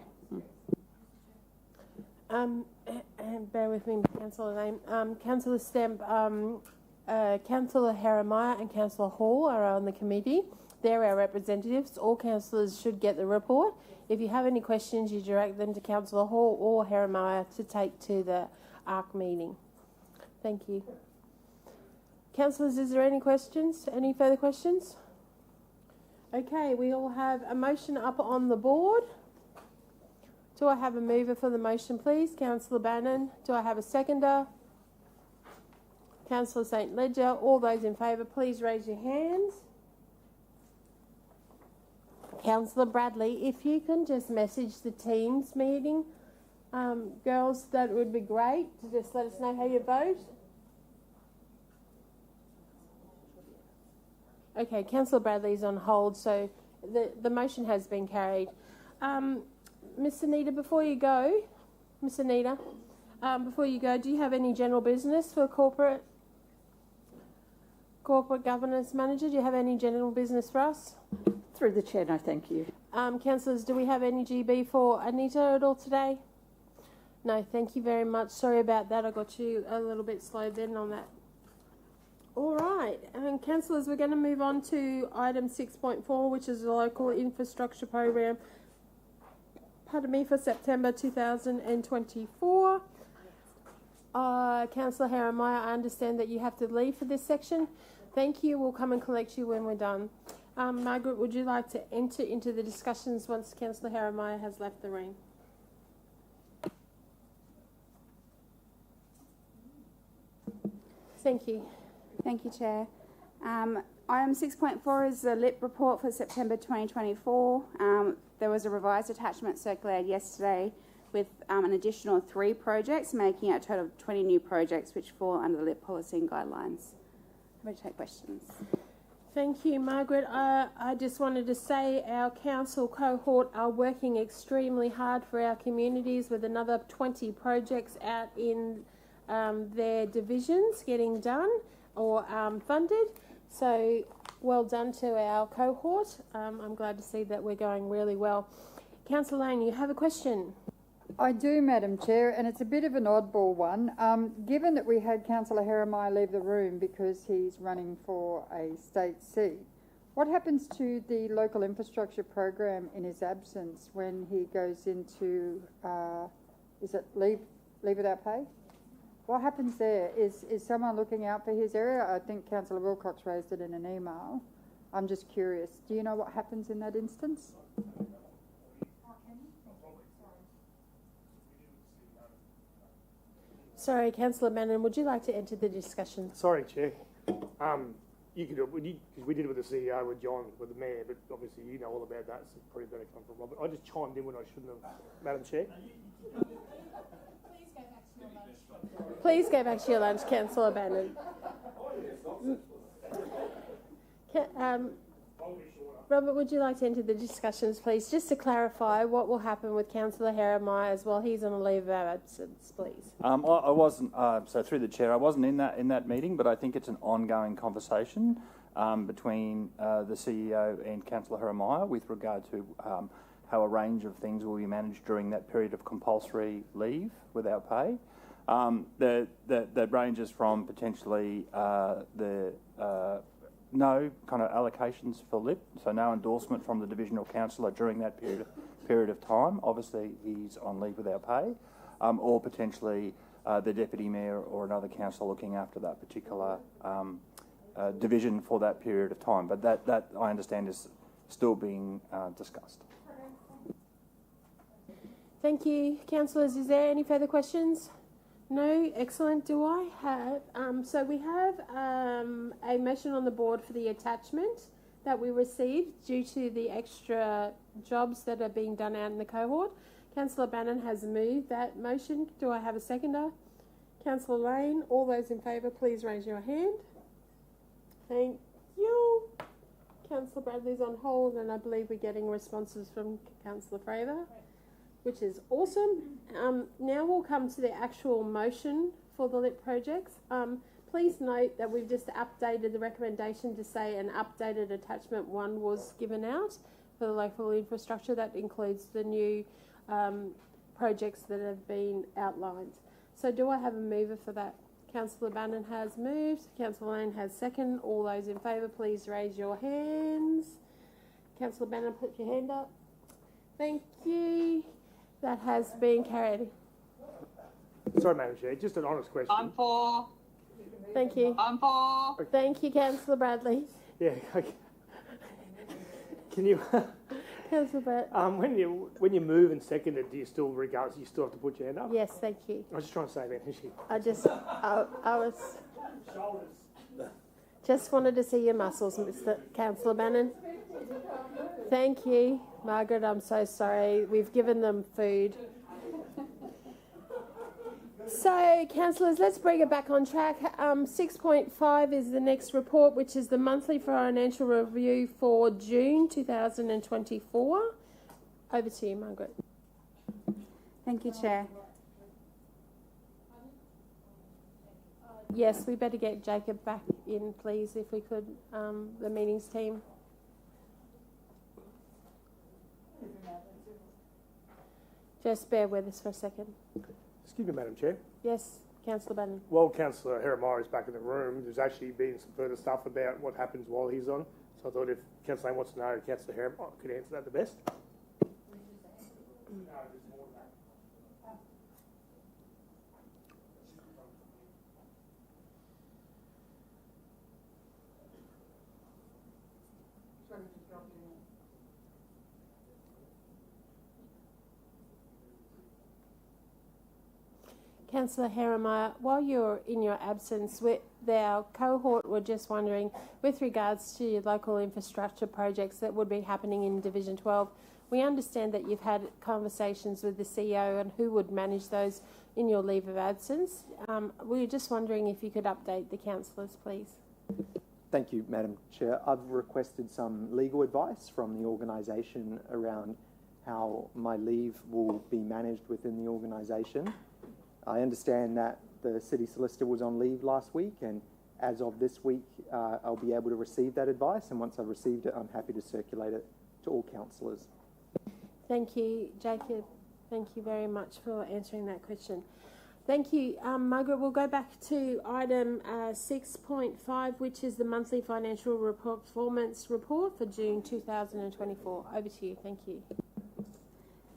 Speaker 1: And bear with me, Councillor name. Councillor Stemp, Councillor Haramiah and Councillor Hall are on the committee. They're our representatives. All councillors should get the report. If you have any questions, you direct them to Councillor Hall or Haramiah to take to the ARC meeting. Thank you. Councillors, is there any questions? Any further questions? Okay, we all have a motion up on the board. Do I have a mover for the motion, please? Councillor Bannon. Do I have a seconder? Councillor St. Ledger. All those in favour, please raise your hands. Councillor Bradley, if you can just message the Teams meeting, girls, that would be great. Just let us know how you vote. Okay, Councillor Bradley's on hold, so the motion has been carried. Miss Anita, before you go, do you have any general business for corporate governance manager? Do you have any general business for us?
Speaker 6: Through the chair, no, thank you.
Speaker 1: Councillors, do we have any GB for Anita at all today? No, thank you very much. Sorry about that. I got you a little bit slow then on that. All right, and councillors, we're going to move on to item 6.4, which is the local infrastructure program. For September 2024. Councillor Haramiah, I understand that you have to leave for this section. Thank you. We'll come and collect you when we're done. Margaret, would you like to enter into the discussions once Councillor Haramiah has left the room? Thank you.
Speaker 13: Thank you, Chair. Item 6.4 is the LIP report for September 2024. There was a revised attachment circulated yesterday with an additional 3 projects, making it a total of 20 new projects which fall under the LIP policy and guidelines. I'm going to take questions.
Speaker 1: Thank you, Margaret. I just wanted to say our council cohort are working extremely hard for our communities with another 20 projects out in their divisions getting done or funded. So well done to our cohort. I'm glad to see that we're going really well. Councillor Lane, you have a question?
Speaker 9: I do, Madam Chair, and it's a bit of an oddball one. Given that we had Councillor Haramiah leave the room because he's running for a state seat, what happens to the local infrastructure program in his absence when he goes into, is it leave without pay? What happens there? Is someone looking out for his area? I think Councillor Wilcox raised it in an email. I'm just curious. Do you know what happens in that instance?
Speaker 1: Sorry, Councillor Bannon, would you like to enter the discussion?
Speaker 14: Sorry, Chair. You could, because we did it with the CEO, with John, with the Mayor, but obviously you know all about that, so probably better come from Robert. I just chimed in when I shouldn't have, Madam Chair.
Speaker 1: Please go back to your lunch, Councillor Bannon. Robert, would you like to enter the discussions, please? Just to clarify, what will happen with Councillor Heremiah while he's on a leave of absence, please?
Speaker 12: I wasn't, so through the chair, I wasn't in that meeting, but I think it's an ongoing conversation between the CEO and Councillor Heremiah with regard to how a range of things will be managed during that period of compulsory leave without pay. That ranges from potentially no kind of allocations for LIP, so no endorsement from the divisional councillor during that period of time. Obviously, he's on leave without pay, or potentially the deputy mayor or another councillor looking after that particular division for that period of time. But that I understand is still being discussed.
Speaker 1: Thank you, councillors. Is there any further questions? No, excellent. Do I have, so we have a motion on the board for the attachment that we received due to the extra jobs that are being done out in the cohort. Councillor Bannon has moved that motion. Do I have a seconder? Councillor Lane, all those in favour, please raise your hand. Thank you. Councillor Bradley's on hold, and I believe we're getting responses from Councillor Fraser, which is awesome. Now we'll come to the actual motion for the LIP projects. Please note that we've just updated the recommendation to say an updated attachment 1 was given out for the local infrastructure. That includes the new projects that have been outlined. So do I have a mover for that? Councillor Bannon has moved. Councillor Lane has second. All those in favour, please raise your hands. Councillor Bannon, put your hand up. Thank you. That has been carried.
Speaker 14: Sorry, Madam Chair, just an honest question.
Speaker 5: I'm for.
Speaker 1: Thank you.
Speaker 5: I'm for.
Speaker 1: Thank you, Councillor Bradley.
Speaker 14: Yeah, okay. Can you,
Speaker 1: Councillor Bradley.
Speaker 14: when you move and second it, do you still, regardless, you still have to put your hand up?
Speaker 1: Yes, thank you.
Speaker 14: I was just trying to say that.
Speaker 1: I was just wanted to see your muscles, Mr. Councillor Bannon. Thank you, Margaret. I'm so sorry. We've given them food. So, councillors, let's bring it back on track. 6.5 is the next report, which is the monthly financial review for June 2024. Over to you, Margaret.
Speaker 13: Thank you, Chair.
Speaker 1: Yes, we better get Jacob back in, please, if we could, the meetings team. Just bear with us for a second.
Speaker 14: Excuse me, Madam Chair.
Speaker 1: Yes, Councillor Bannon.
Speaker 14: While Councillor Heremiah is back in the room, there's actually been some further stuff about what happens while he's on. So I thought if Councillor Lane wants to know, Councillor Heremiah could answer that the best.
Speaker 1: Councillor Heremiah, while you're in your absence, our cohort were just wondering, with regards to local infrastructure projects that would be happening in Division 12, we understand that you've had conversations with the CEO and who would manage those in your leave of absence. We were just wondering if you could update the councillors, please.
Speaker 2: Thank you, Madam Chair. I've requested some legal advice from the organisation around how my leave will be managed within the organisation. I understand that the City Solicitor was on leave last week, and as of this week, I'll be able to receive that advice, and once I've received it, I'm happy to circulate it to all councillors.
Speaker 1: Thank you, Jacob. Thank you very much for answering that question. Thank you. Margaret, we'll go back to item 6.5, which is the monthly financial performance report for June 2024. Over to you. Thank you.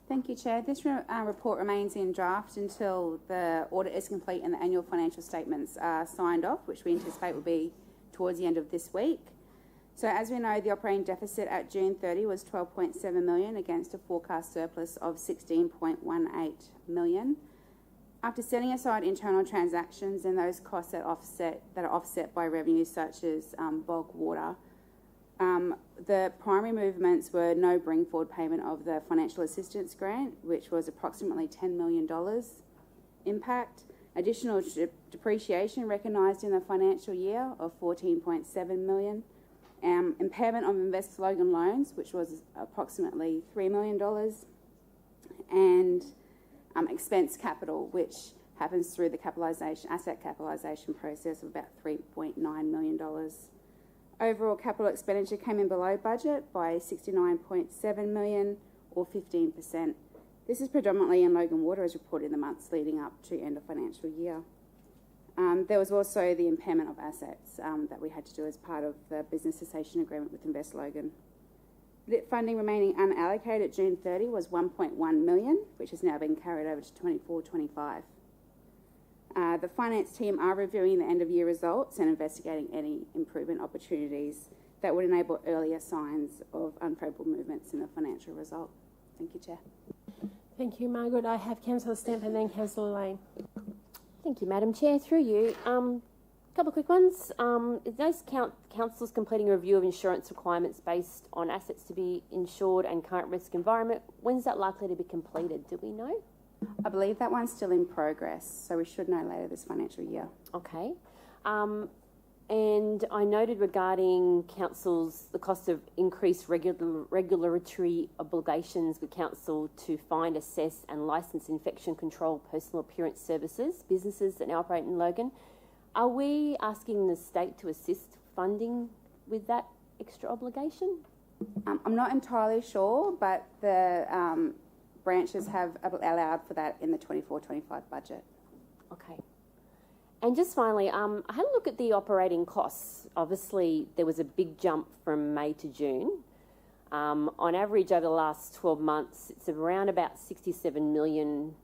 Speaker 13: Thank you, Chair. This report remains in draft until the audit is complete and the annual financial statements are signed off, which we anticipate will be towards the end of this week. So as we know, the operating deficit at June 30 was 12.7 million against a forecast surplus of 16.18 million. After setting aside internal transactions and those costs that are offset by revenues such as bulk water, the primary movements were no bring forward payment of the financial assistance grant, which was approximately $10 million impact, additional depreciation recognised in the financial year of $14.7 million, impairment of Invest Logan loans, which was approximately $3 million, and expense capital, which happens through the asset capitalisation process of about $3.9 million. Overall capital expenditure came in below budget by $69.7 million or 15%. This is predominantly in Logan Water as reported in the months leading up to end of financial year. There was also the impairment of assets that we had to do as part of the business cessation agreement with Invest Logan. LIT funding remaining unallocated at June 30 was $1.1 million, which has now been carried over to 24-25. The finance team are reviewing the end-of-year results and investigating any improvement opportunities that would enable earlier signs of unfavourable movements in the financial result. Thank you, Chair.
Speaker 1: Thank you, Margaret. I have Councillor Stamp and then Councillor Lane.
Speaker 8: Thank you, Madam Chair. Through you, couple of quick ones. Is those councils completing a review of insurance requirements based on assets to be insured and current risk environment? When's that likely to be completed? Do we know?
Speaker 13: I believe that one's still in progress, so we should know later this financial year.
Speaker 8: Okay. And I noted regarding councils the cost of increased regulatory obligations with council to find, assess and licence infection control personal appearance services, businesses that now operate in Logan. Are we asking the state to assist funding with that extra obligation?
Speaker 13: I'm not entirely sure, but the branches have allowed for that in the 24-25 budget.
Speaker 8: Okay. And just finally, I had a look at the operating costs. Obviously, there was a big jump from May to June. On average, over the last 12 months, it's around about 67 million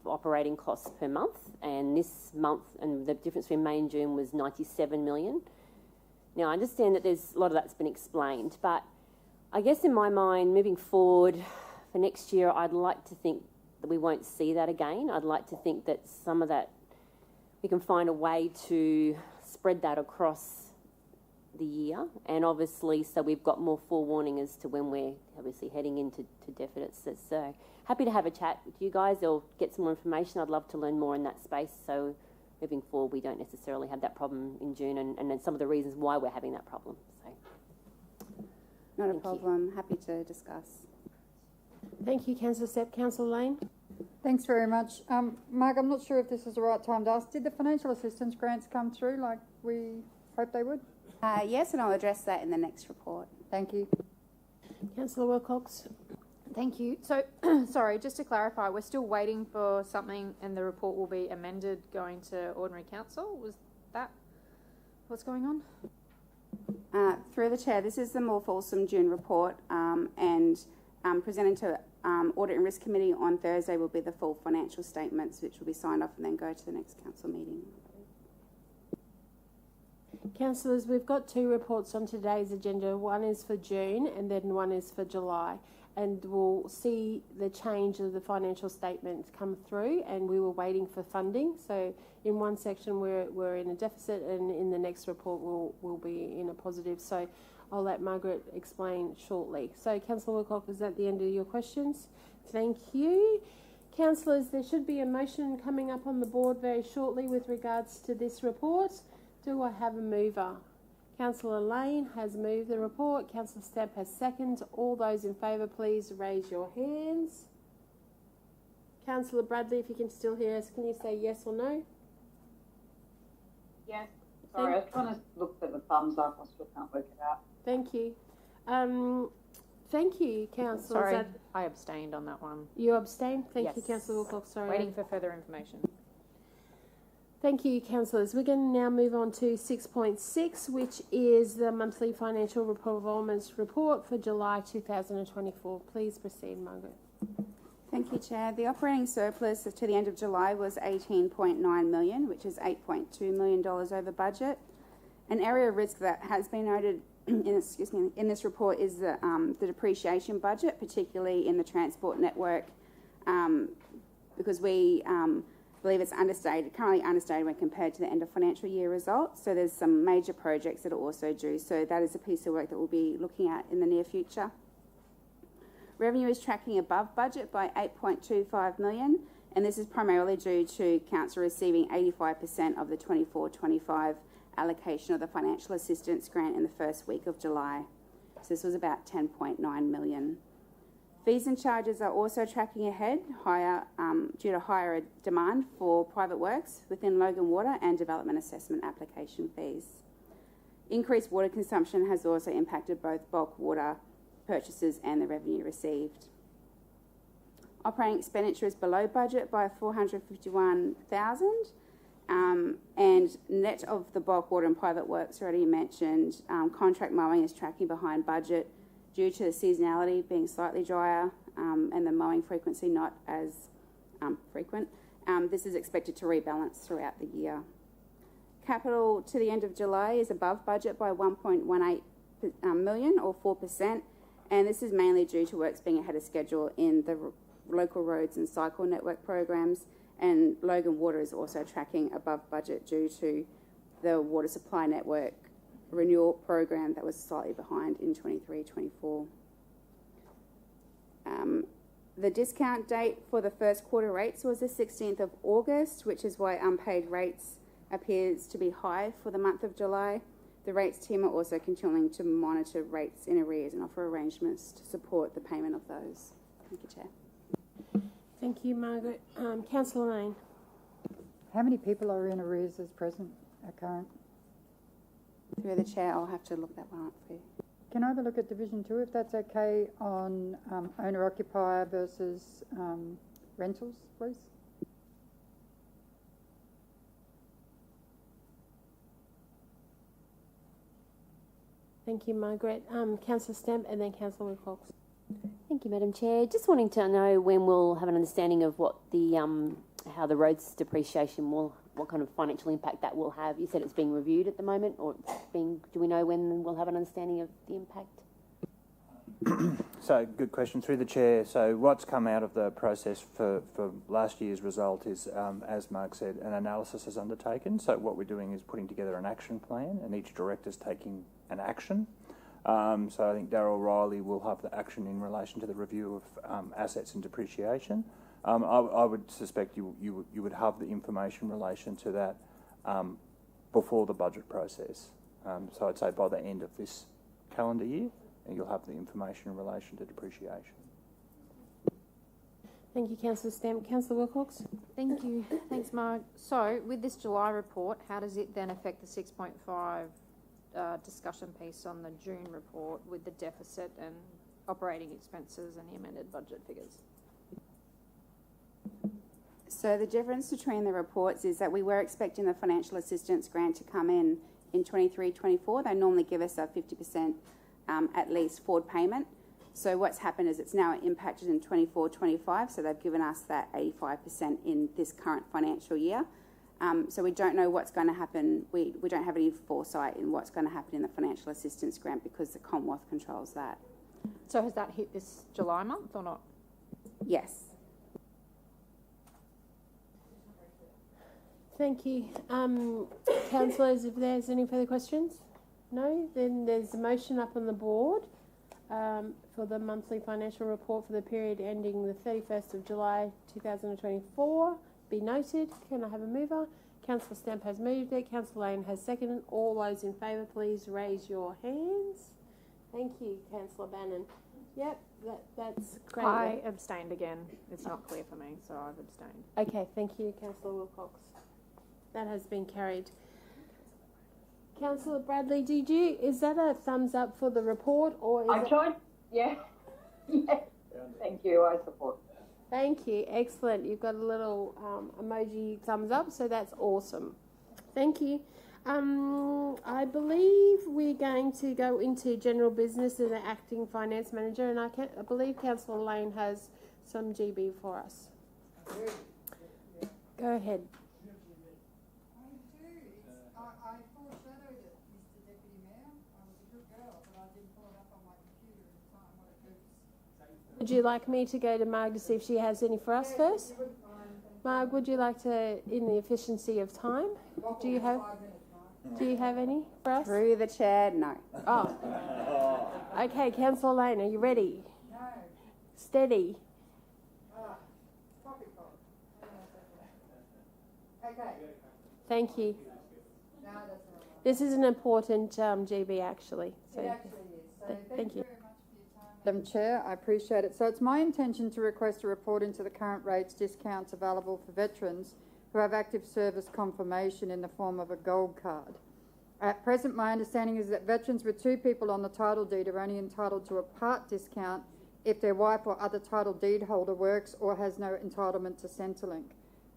Speaker 8: operating costs per month, and this month, and the difference between May and June was 97 million. Now, I understand that there's a lot of that's been explained, but I guess in my mind, moving forward for next year, I'd like to think that we won't see that again. I'd like to think that some of that, we can find a way to spread that across the year, and obviously so we've got more forewarning as to when we're obviously heading into deficits. So happy to have a chat with you guys or get some more information. I'd love to learn more in that space, so moving forward we don't necessarily have that problem in June, and then some of the reasons why we're having that problem. So
Speaker 13: not a problem. Happy to discuss.
Speaker 1: Thank you, Councillor Sepp. Councillor Lane.
Speaker 9: Thanks very much. Mark, I'm not sure if this is the right time to ask. Did the financial assistance grants come through like we hoped they would?
Speaker 13: Yes, and I'll address that in the next report.
Speaker 9: Thank you.
Speaker 1: Councillor Wilcox.
Speaker 7: Thank you. So, sorry, just to clarify, we're still waiting for something and the report will be amended going to Ordinary Council. Was that what's going on?
Speaker 13: Through the Chair, this is the more fulsome June report and presented to Audit and Risk Committee on Thursday will be the full financial statements, which will be signed off and then go to the next council meeting.
Speaker 1: Councillors, we've got two reports on today's agenda. One is for June and then one is for July. And we'll see the change of the financial statements come through, and we were waiting for funding. So in one section we're in a deficit, and in the next report we'll be in a positive. So I'll let Margaret explain shortly. So Councillor Wilcox, is that the end of your questions? Thank you. Councillors, there should be a motion coming up on the board very shortly with regards to this report. Do I have a mover? Councillor Lane has moved the report. Councillor Stamp has seconded. All those in favour, please raise your hands. Councillor Bradley, if you can still hear us, can you say yes or no?
Speaker 15: Yes. Sorry, I was trying to look for the thumbs up. I still can't work it out.
Speaker 1: Thank you. Thank you, Councillor.
Speaker 7: Sorry, I abstained on that one.
Speaker 1: You abstained? Thank
Speaker 7: Yes.
Speaker 1: you, Councillor Wilcox. Sorry.
Speaker 7: Waiting for further information.
Speaker 1: Thank you, councillors. We're going to now move on to 6.6, which is the monthly financial performance report for July 2024. Please proceed, Margaret.
Speaker 13: Thank you, Chair. The operating surplus to the end of July was $18.9 million, which is $8.2 million over budget. An area of risk that has been noted in this report is the depreciation budget, particularly in the transport network, because we believe it's currently understated when compared to the end of financial year results. So there's some major projects that are also due. So that is a piece of work that we'll be looking at in the near future. Revenue is tracking above budget by 8.25 million, and this is primarily due to council receiving 85% of the 24-25 allocation of the financial assistance grant in the first week of July. So this was about 10.9 million. Fees and charges are also tracking ahead, due to higher demand for private works within Logan Water and development assessment application fees. Increased water consumption has also impacted both bulk water purchases and the revenue received. Operating expenditure is below budget by 451,000, and net of the bulk water and private works already mentioned, contract mowing is tracking behind budget due to the seasonality being slightly drier and the mowing frequency not as frequent. This is expected to rebalance throughout the year. Capital to the end of July is above budget by 1.18 million or 4%, and this is mainly due to works being ahead of schedule in the local roads and cycle network programs, and Logan Water is also tracking above budget due to the water supply network renewal program that was slightly behind in 23-24. The discount date for the first quarter rates was the 16th of August, which is why unpaid rates appears to be high for the month of July. The rates team are also continuing to monitor rates in arrears and offer arrangements to support the payment of those. Thank you, Chair.
Speaker 1: Thank you, Margaret. Councillor Lane.
Speaker 9: How many people are in arrears as present at current?
Speaker 13: Through the Chair, I'll have to look that one up for you.
Speaker 9: Can I have a look at Division 2, if that's okay, on owner-occupier versus rentals, please?
Speaker 1: Thank you, Margaret. Councillor Stamp and then Councillor Wilcox.
Speaker 8: Thank you, Madam Chair. Just wanting to know when we'll have an understanding of what the how the roads depreciation what kind of financial impact that will have. You said it's being reviewed at the moment, or do we know when we'll have an understanding of the impact?
Speaker 12: So, good question through the Chair. So, what's come out of the process for last year's result is, as Mark said, an analysis is undertaken. So, what we're doing is putting together an action plan, and each director's taking an action. So, I think Darryl Riley will have the action in relation to the review of assets and depreciation. I would suspect you would have the information in relation to that before the budget process. So, I'd say by the end of this calendar year, and you'll have the information in relation to depreciation.
Speaker 1: Thank you, Councillor Stamp. Councillor Wilcox.
Speaker 7: Thank you. Thanks, Mark. So, with this July report, how does it then affect the 6.5 discussion piece on the June report with the deficit and operating expenses and the amended budget figures?
Speaker 13: So the difference between the reports is that we were expecting the financial assistance grant to come in 23-24. They normally give us a 50% at least forward payment. So what's happened is it's now impacted in 24-25, so they've given us that 85% in this current financial year. So we don't know what's going to happen. We don't have any foresight in what's going to happen in the financial assistance grant because the Commonwealth controls that.
Speaker 7: So has that hit this July month or not?
Speaker 13: Yes.
Speaker 1: Thank you. Councillors, if there's any further questions? No? Then there's a motion up on the board for the monthly financial report for the period ending the 31st of July 2024. Be noted. Can I have a mover? Councillor Stamp has moved it. Councillor Lane has seconded. All those in favour, please raise your hands. Thank you, Councillor Bannon. Yep, that's great.
Speaker 7: I abstained again. It's not clear for me, so I've abstained.
Speaker 1: Okay, thank you, Councillor Wilcox. That has been carried. Councillor Bradley, is that a thumbs up for the report, or is
Speaker 15: I tried, yeah. Yeah. Thank you, I support.
Speaker 1: Thank you, excellent. You've got a little emoji thumbs up, so that's awesome. Thank you. I believe we're going to go into general business and the acting finance manager, and I believe Councillor Lane has some GB for us. Go ahead.
Speaker 16: I foreshadowed it, Mr. Deputy Mayor. I was a good girl, but I didn't pull it up on my computer in time. What a goose.
Speaker 1: Would you like me to go to Marg to see if she has any for us first? Marg, would you like to, in the efficiency of time, do you have any for us?
Speaker 13: Through the chair, no.
Speaker 1: Oh. Okay, Councillor Lane, are you ready?
Speaker 16: No.
Speaker 1: Steady.
Speaker 16: Coffee pot. Okay.
Speaker 1: Thank you.
Speaker 16: No, that's not right.
Speaker 1: This is an important GB actually. So
Speaker 16: It actually is. So
Speaker 1: thank
Speaker 16: thank
Speaker 1: you.
Speaker 16: you very much for your time.
Speaker 9: Madam Chair, I appreciate it. So it's my intention to request a report into the current rates discounts available for veterans who have active service confirmation in the form of a gold card. At present, my understanding is that veterans with two people on the title deed are only entitled to a part discount if their wife or other title deed holder works or has no entitlement to Centrelink.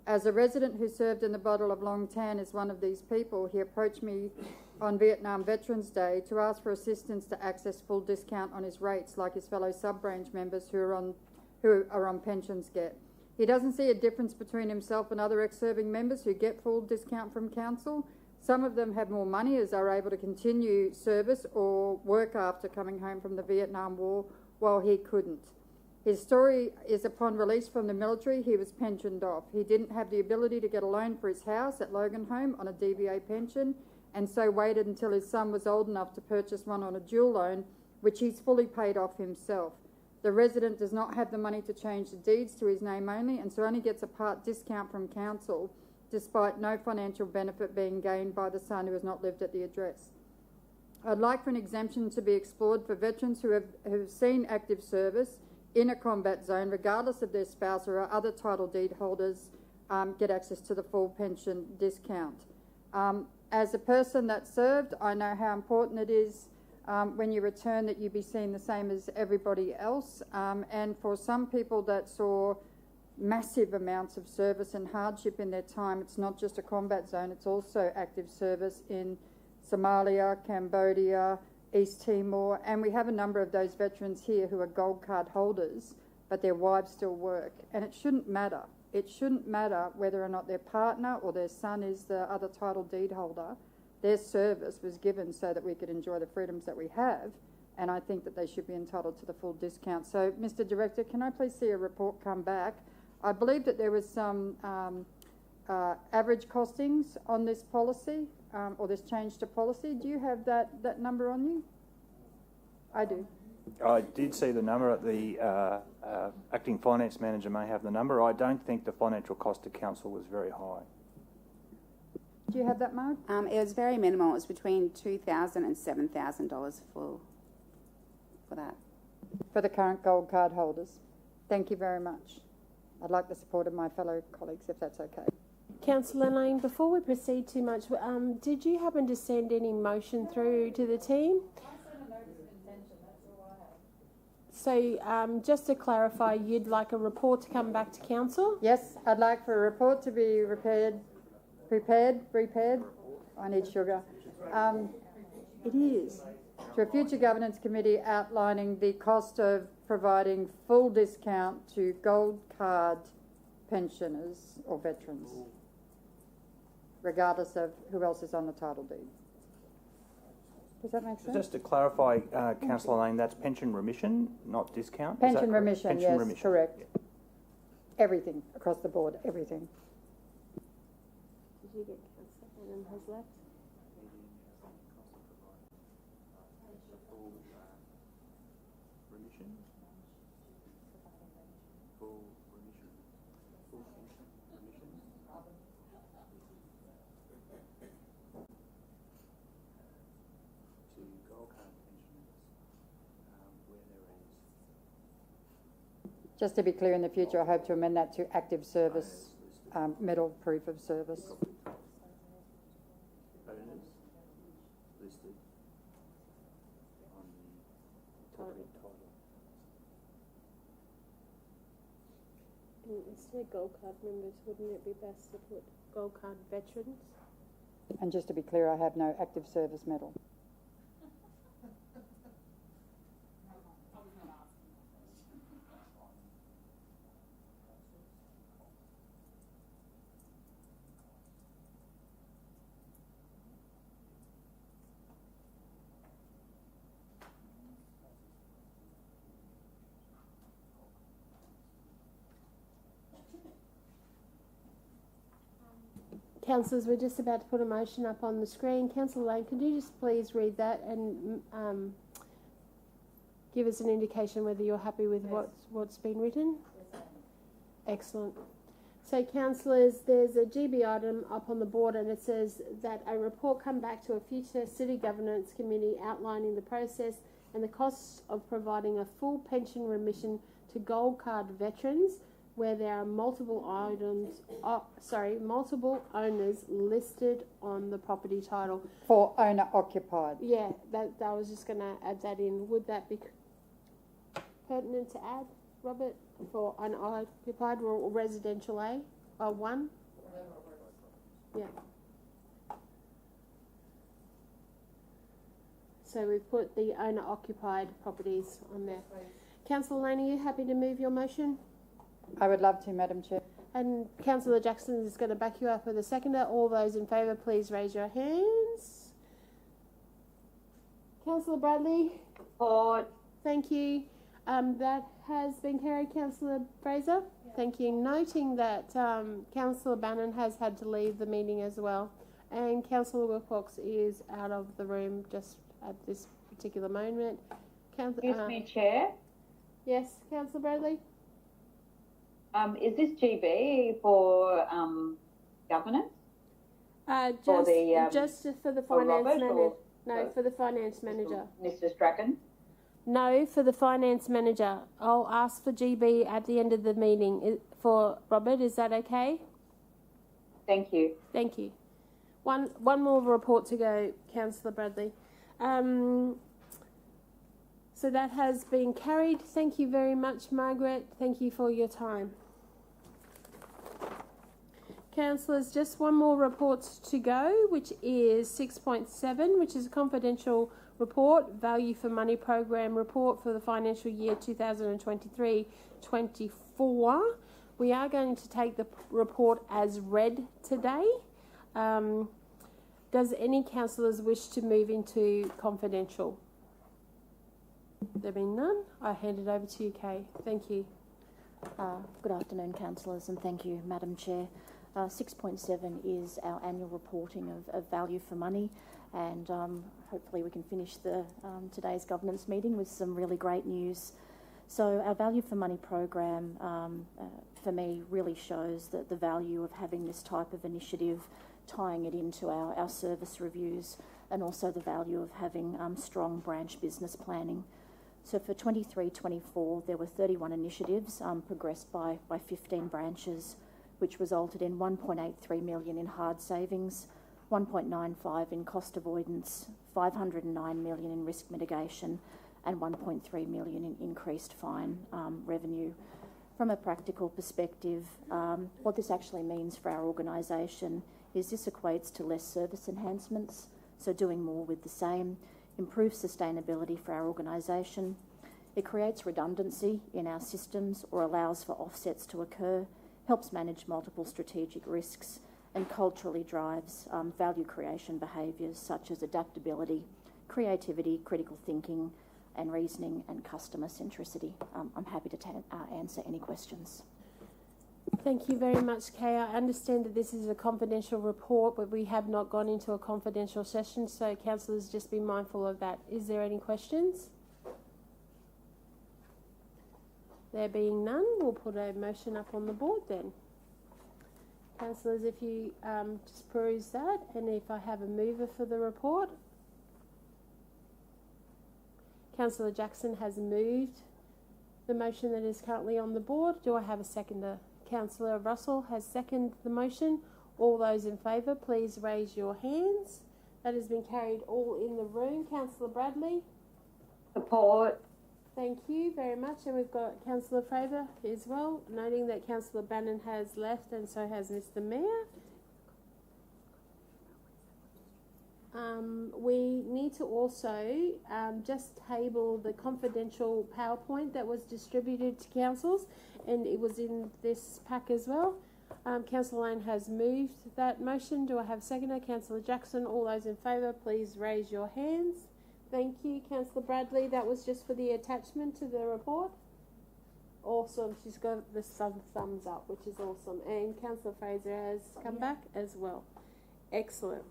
Speaker 9: As a resident who served in the Bottle of Long Tan as one of these people, he approached me on Vietnam Veterans Day to ask for assistance to access full discount on his rates like his fellow sub-branch members who are on pensions get. He doesn't see a difference between himself and other ex-serving members who get full discount from council. Some of them have more money as they're able to continue service or work after coming home from the Vietnam War, while he couldn't. His story is upon release from the military, he was pensioned off. He didn't have the ability to get a loan for his house at Logan Home on a DVA pension, and so waited until his son was old enough to purchase one on a dual loan, which he's fully paid off himself. The resident does not have the money to change the deeds to his name only, and so only gets a part discount from council, despite no financial benefit being gained by the son who has not lived at the address. I'd like for an exemption to be explored for veterans who have seen active service in a combat zone, regardless of their spouse or other title deed holders, get access to the full pension discount. As a person that served, I know how important it is when you return that you be seen the same as everybody else. And for some people that saw massive amounts of service and hardship in their time, it's not just a combat zone, it's also active service in Somalia, Cambodia, East Timor, and we have a number of those veterans here who are gold card holders, but their wives still work. And it shouldn't matter. It shouldn't matter whether or not their partner or their son is the other title deed holder. Their service was given so that we could enjoy the freedoms that we have, and I think that they should be entitled to the full discount. So, Mr. Director, can I please see a report come back? I believe that there was some average costings on this policy, or this change to policy. Do you have that number on you? I do.
Speaker 12: I did see the number. The acting finance manager may have the number. I don't think the financial cost to council was very high.
Speaker 9: Do you have that, Marg?
Speaker 13: It was very minimal. It was between $2,000 and $7,000 for that.
Speaker 9: For the current gold card holders. Thank you very much. I'd like the support of my fellow colleagues, if that's okay.
Speaker 1: Councillor Lane, before we proceed too much, did you happen to send any motion through to the team? So just to clarify, you'd like a report to come back to council?
Speaker 9: Yes, I'd like for a report to be prepared. I need sugar. It is. To a future governance committee outlining the cost of providing full discount to gold card pensioners or veterans, regardless of who else is on the title deed. Does that make sense?
Speaker 12: Just to clarify, Councillor Lane, that's pension remission, not discount?
Speaker 9: Pension remission,
Speaker 12: pension
Speaker 9: yes,
Speaker 12: remission.
Speaker 9: correct. Everything, across the board, everything.
Speaker 1: Did you get Councillor Adam has left?
Speaker 9: Just to be clear, in the future, I hope to amend that to active service, medal proof of service.
Speaker 1: Instead of gold card members, wouldn't it be best to put gold card veterans?
Speaker 9: And just to be clear, I have no active service medal.
Speaker 1: Councillors, we're just about to put a motion up on the screen. Councillor Lane, could you just please read that and give us an indication whether you're happy with what's been written? Excellent. So, councillors, there's a GB item up on the board and it says that a report come back to a future City Governance Committee outlining the process and the costs of providing a full pension remission to Gold Card veterans where there are multiple owners listed on the property title.
Speaker 9: For owner occupied.
Speaker 1: Yeah, that I was just going to add that in. Would that be pertinent to add, Robert, for unoccupied or residential A? One? Yeah. So we've put the owner-occupied properties on there. Councillor Lane, are you happy to move your motion?
Speaker 9: I would love to, Madam Chair.
Speaker 1: And Councillor Jackson is going to back you up with a seconder. All those in favour, please raise your hands. Councillor Bradley?
Speaker 15: Support.
Speaker 1: Thank you. That has been carried. Councillor Fraser? Yeah. Thank you. Noting that Councillor Bannon has had to leave the meeting as well. And Councillor Wilcox is out of the room just at this particular moment.
Speaker 15: Excuse me, Chair.
Speaker 1: Yes, Councillor Bradley?
Speaker 15: Is this GB for governance?
Speaker 1: Just for the finance manager. No, for the finance manager.
Speaker 15: Mr. Strachan?
Speaker 1: No, for the finance manager. I'll ask for GB at the end of the meeting. For Robert, is that okay?
Speaker 15: Thank you.
Speaker 1: Thank you. One more report to go, Councillor Bradley. So that has been carried. Thank you very much, Margaret. Thank you for your time. Councillors, just one more report to go, which is 6.7, which is a confidential report, Value for Money Program report for the financial year 2023-24. We are going to take the report as read today. Does any councillors wish to move into confidential? There being none, I hand it over to you, Kay. Thank you.
Speaker 4: Good afternoon, councillors, and thank you, Madam Chair. 6.7 is our annual reporting of value for money, and hopefully we can finish today's governance meeting with some really great news. So our value for money program, for me, really shows that the value of having this type of initiative, tying it into our service reviews, and also the value of having strong branch business planning. So for 23-24, there were 31 initiatives progressed by 15 branches, which resulted in 1.83 million in hard savings, 1.95 in cost avoidance, 509 million in risk mitigation, and 1.3 million in increased fine revenue. From a practical perspective, what this actually means for our organisation is this equates to less service enhancements, so doing more with the same, improves sustainability for our organisation. It creates redundancy in our systems or allows for offsets to occur, helps manage multiple strategic risks, and culturally drives value creation behaviours such as adaptability, creativity, critical thinking, and reasoning, and customer centricity. I'm happy to answer any questions.
Speaker 1: Thank you very much, Kay. I understand that this is a confidential report, but we have not gone into a confidential session, so councillors, just be mindful of that. Is there any questions? There being none, we'll put a motion up on the board then. Councillors, if you just peruse that, and if I have a mover for the report. Councillor Jackson has moved the motion that is currently on the board. Do I have a seconder? Councillor Russell has seconded the motion. All those in favour, please raise your hands. That has been carried all in the room. Councillor Bradley?
Speaker 15: Support.
Speaker 1: Thank you very much. And we've got Councillor Fraser as well, noting that Councillor Bannon has left and so has Mr Mayor. We need to also just table the confidential PowerPoint that was distributed to councils, and it was in this pack as well. Councillor Lane has moved that motion. Do I have a seconder? Councillor Jackson. All those in favour, please raise your hands. Thank you. Councillor Bradley, that was just for the attachment to the report. Awesome. She's got the thumbs up, which is awesome. And Councillor Fraser has come back as well. Excellent.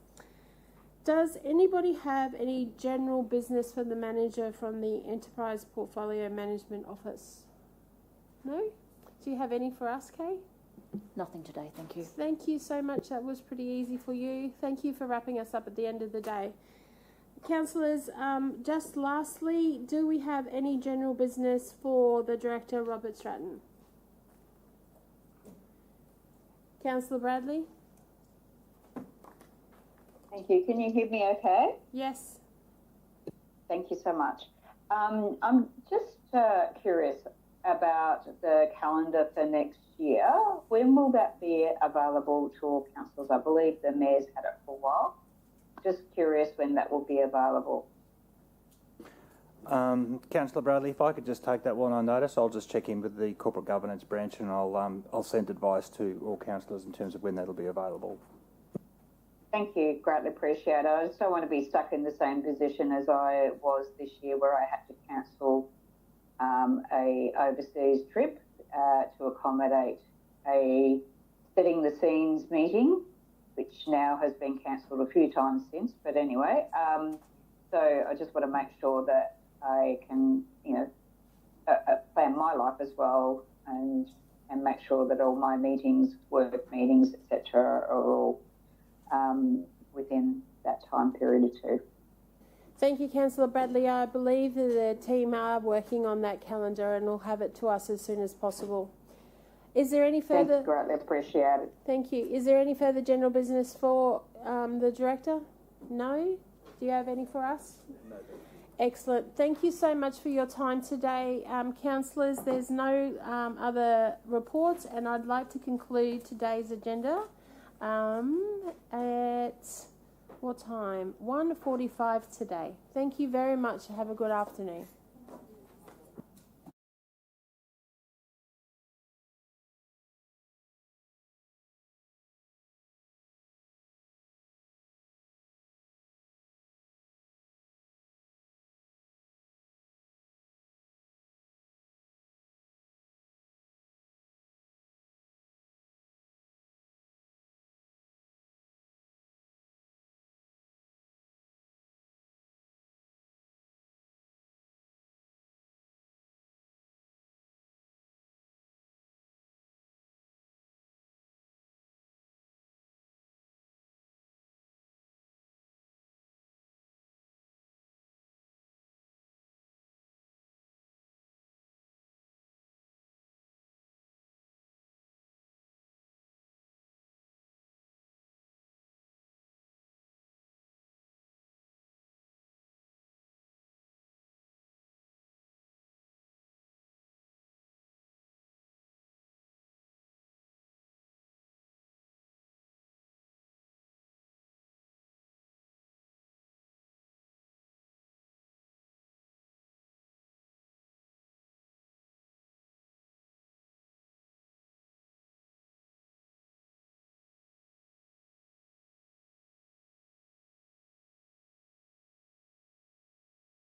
Speaker 1: Does anybody have any general business for the manager from the Enterprise Portfolio Management Office? No? Do you have any for us, Kay?
Speaker 4: Nothing today, thank you.
Speaker 1: Thank you so much. That was pretty easy for you. Thank you for wrapping us up at the end of the day. Councillors, just lastly, do we have any general business for the Director, Robert Stratton? Councillor Bradley?
Speaker 15: Thank you. Can you hear me okay?
Speaker 1: Yes.
Speaker 15: Thank you so much. I'm just curious about the calendar for next year. When will that be available to all councillors? I believe the Mayor's had it for a while. Just curious when that will be available.
Speaker 12: Councillor Bradley, if I could just take that one on notice, I'll just check in with the corporate governance branch and I'll send advice to all councillors in terms of when that'll be available.
Speaker 15: Thank you, greatly appreciate it. I just don't want to be stuck in the same position as I was this year where I had to cancel a overseas trip to accommodate a setting the scenes meeting, which now has been cancelled a few times since, but anyway, so I just want to make sure that I can, plan my life as well and make sure that all my meetings, work meetings, etc., are all within that time period too.
Speaker 1: Thank you, Councillor Bradley. I believe that the team are working on that calendar and will have it to us as soon as possible. Is there any further...
Speaker 15: Thanks, greatly appreciate it.
Speaker 1: Thank you. Is there any further general business for the Director? No? Do you have any for us? No. Excellent. Thank you so much for your time today. Councillors, there's no other reports and I'd like to conclude today's agenda at what time? 1:45 today. Thank you very much. Have a good afternoon.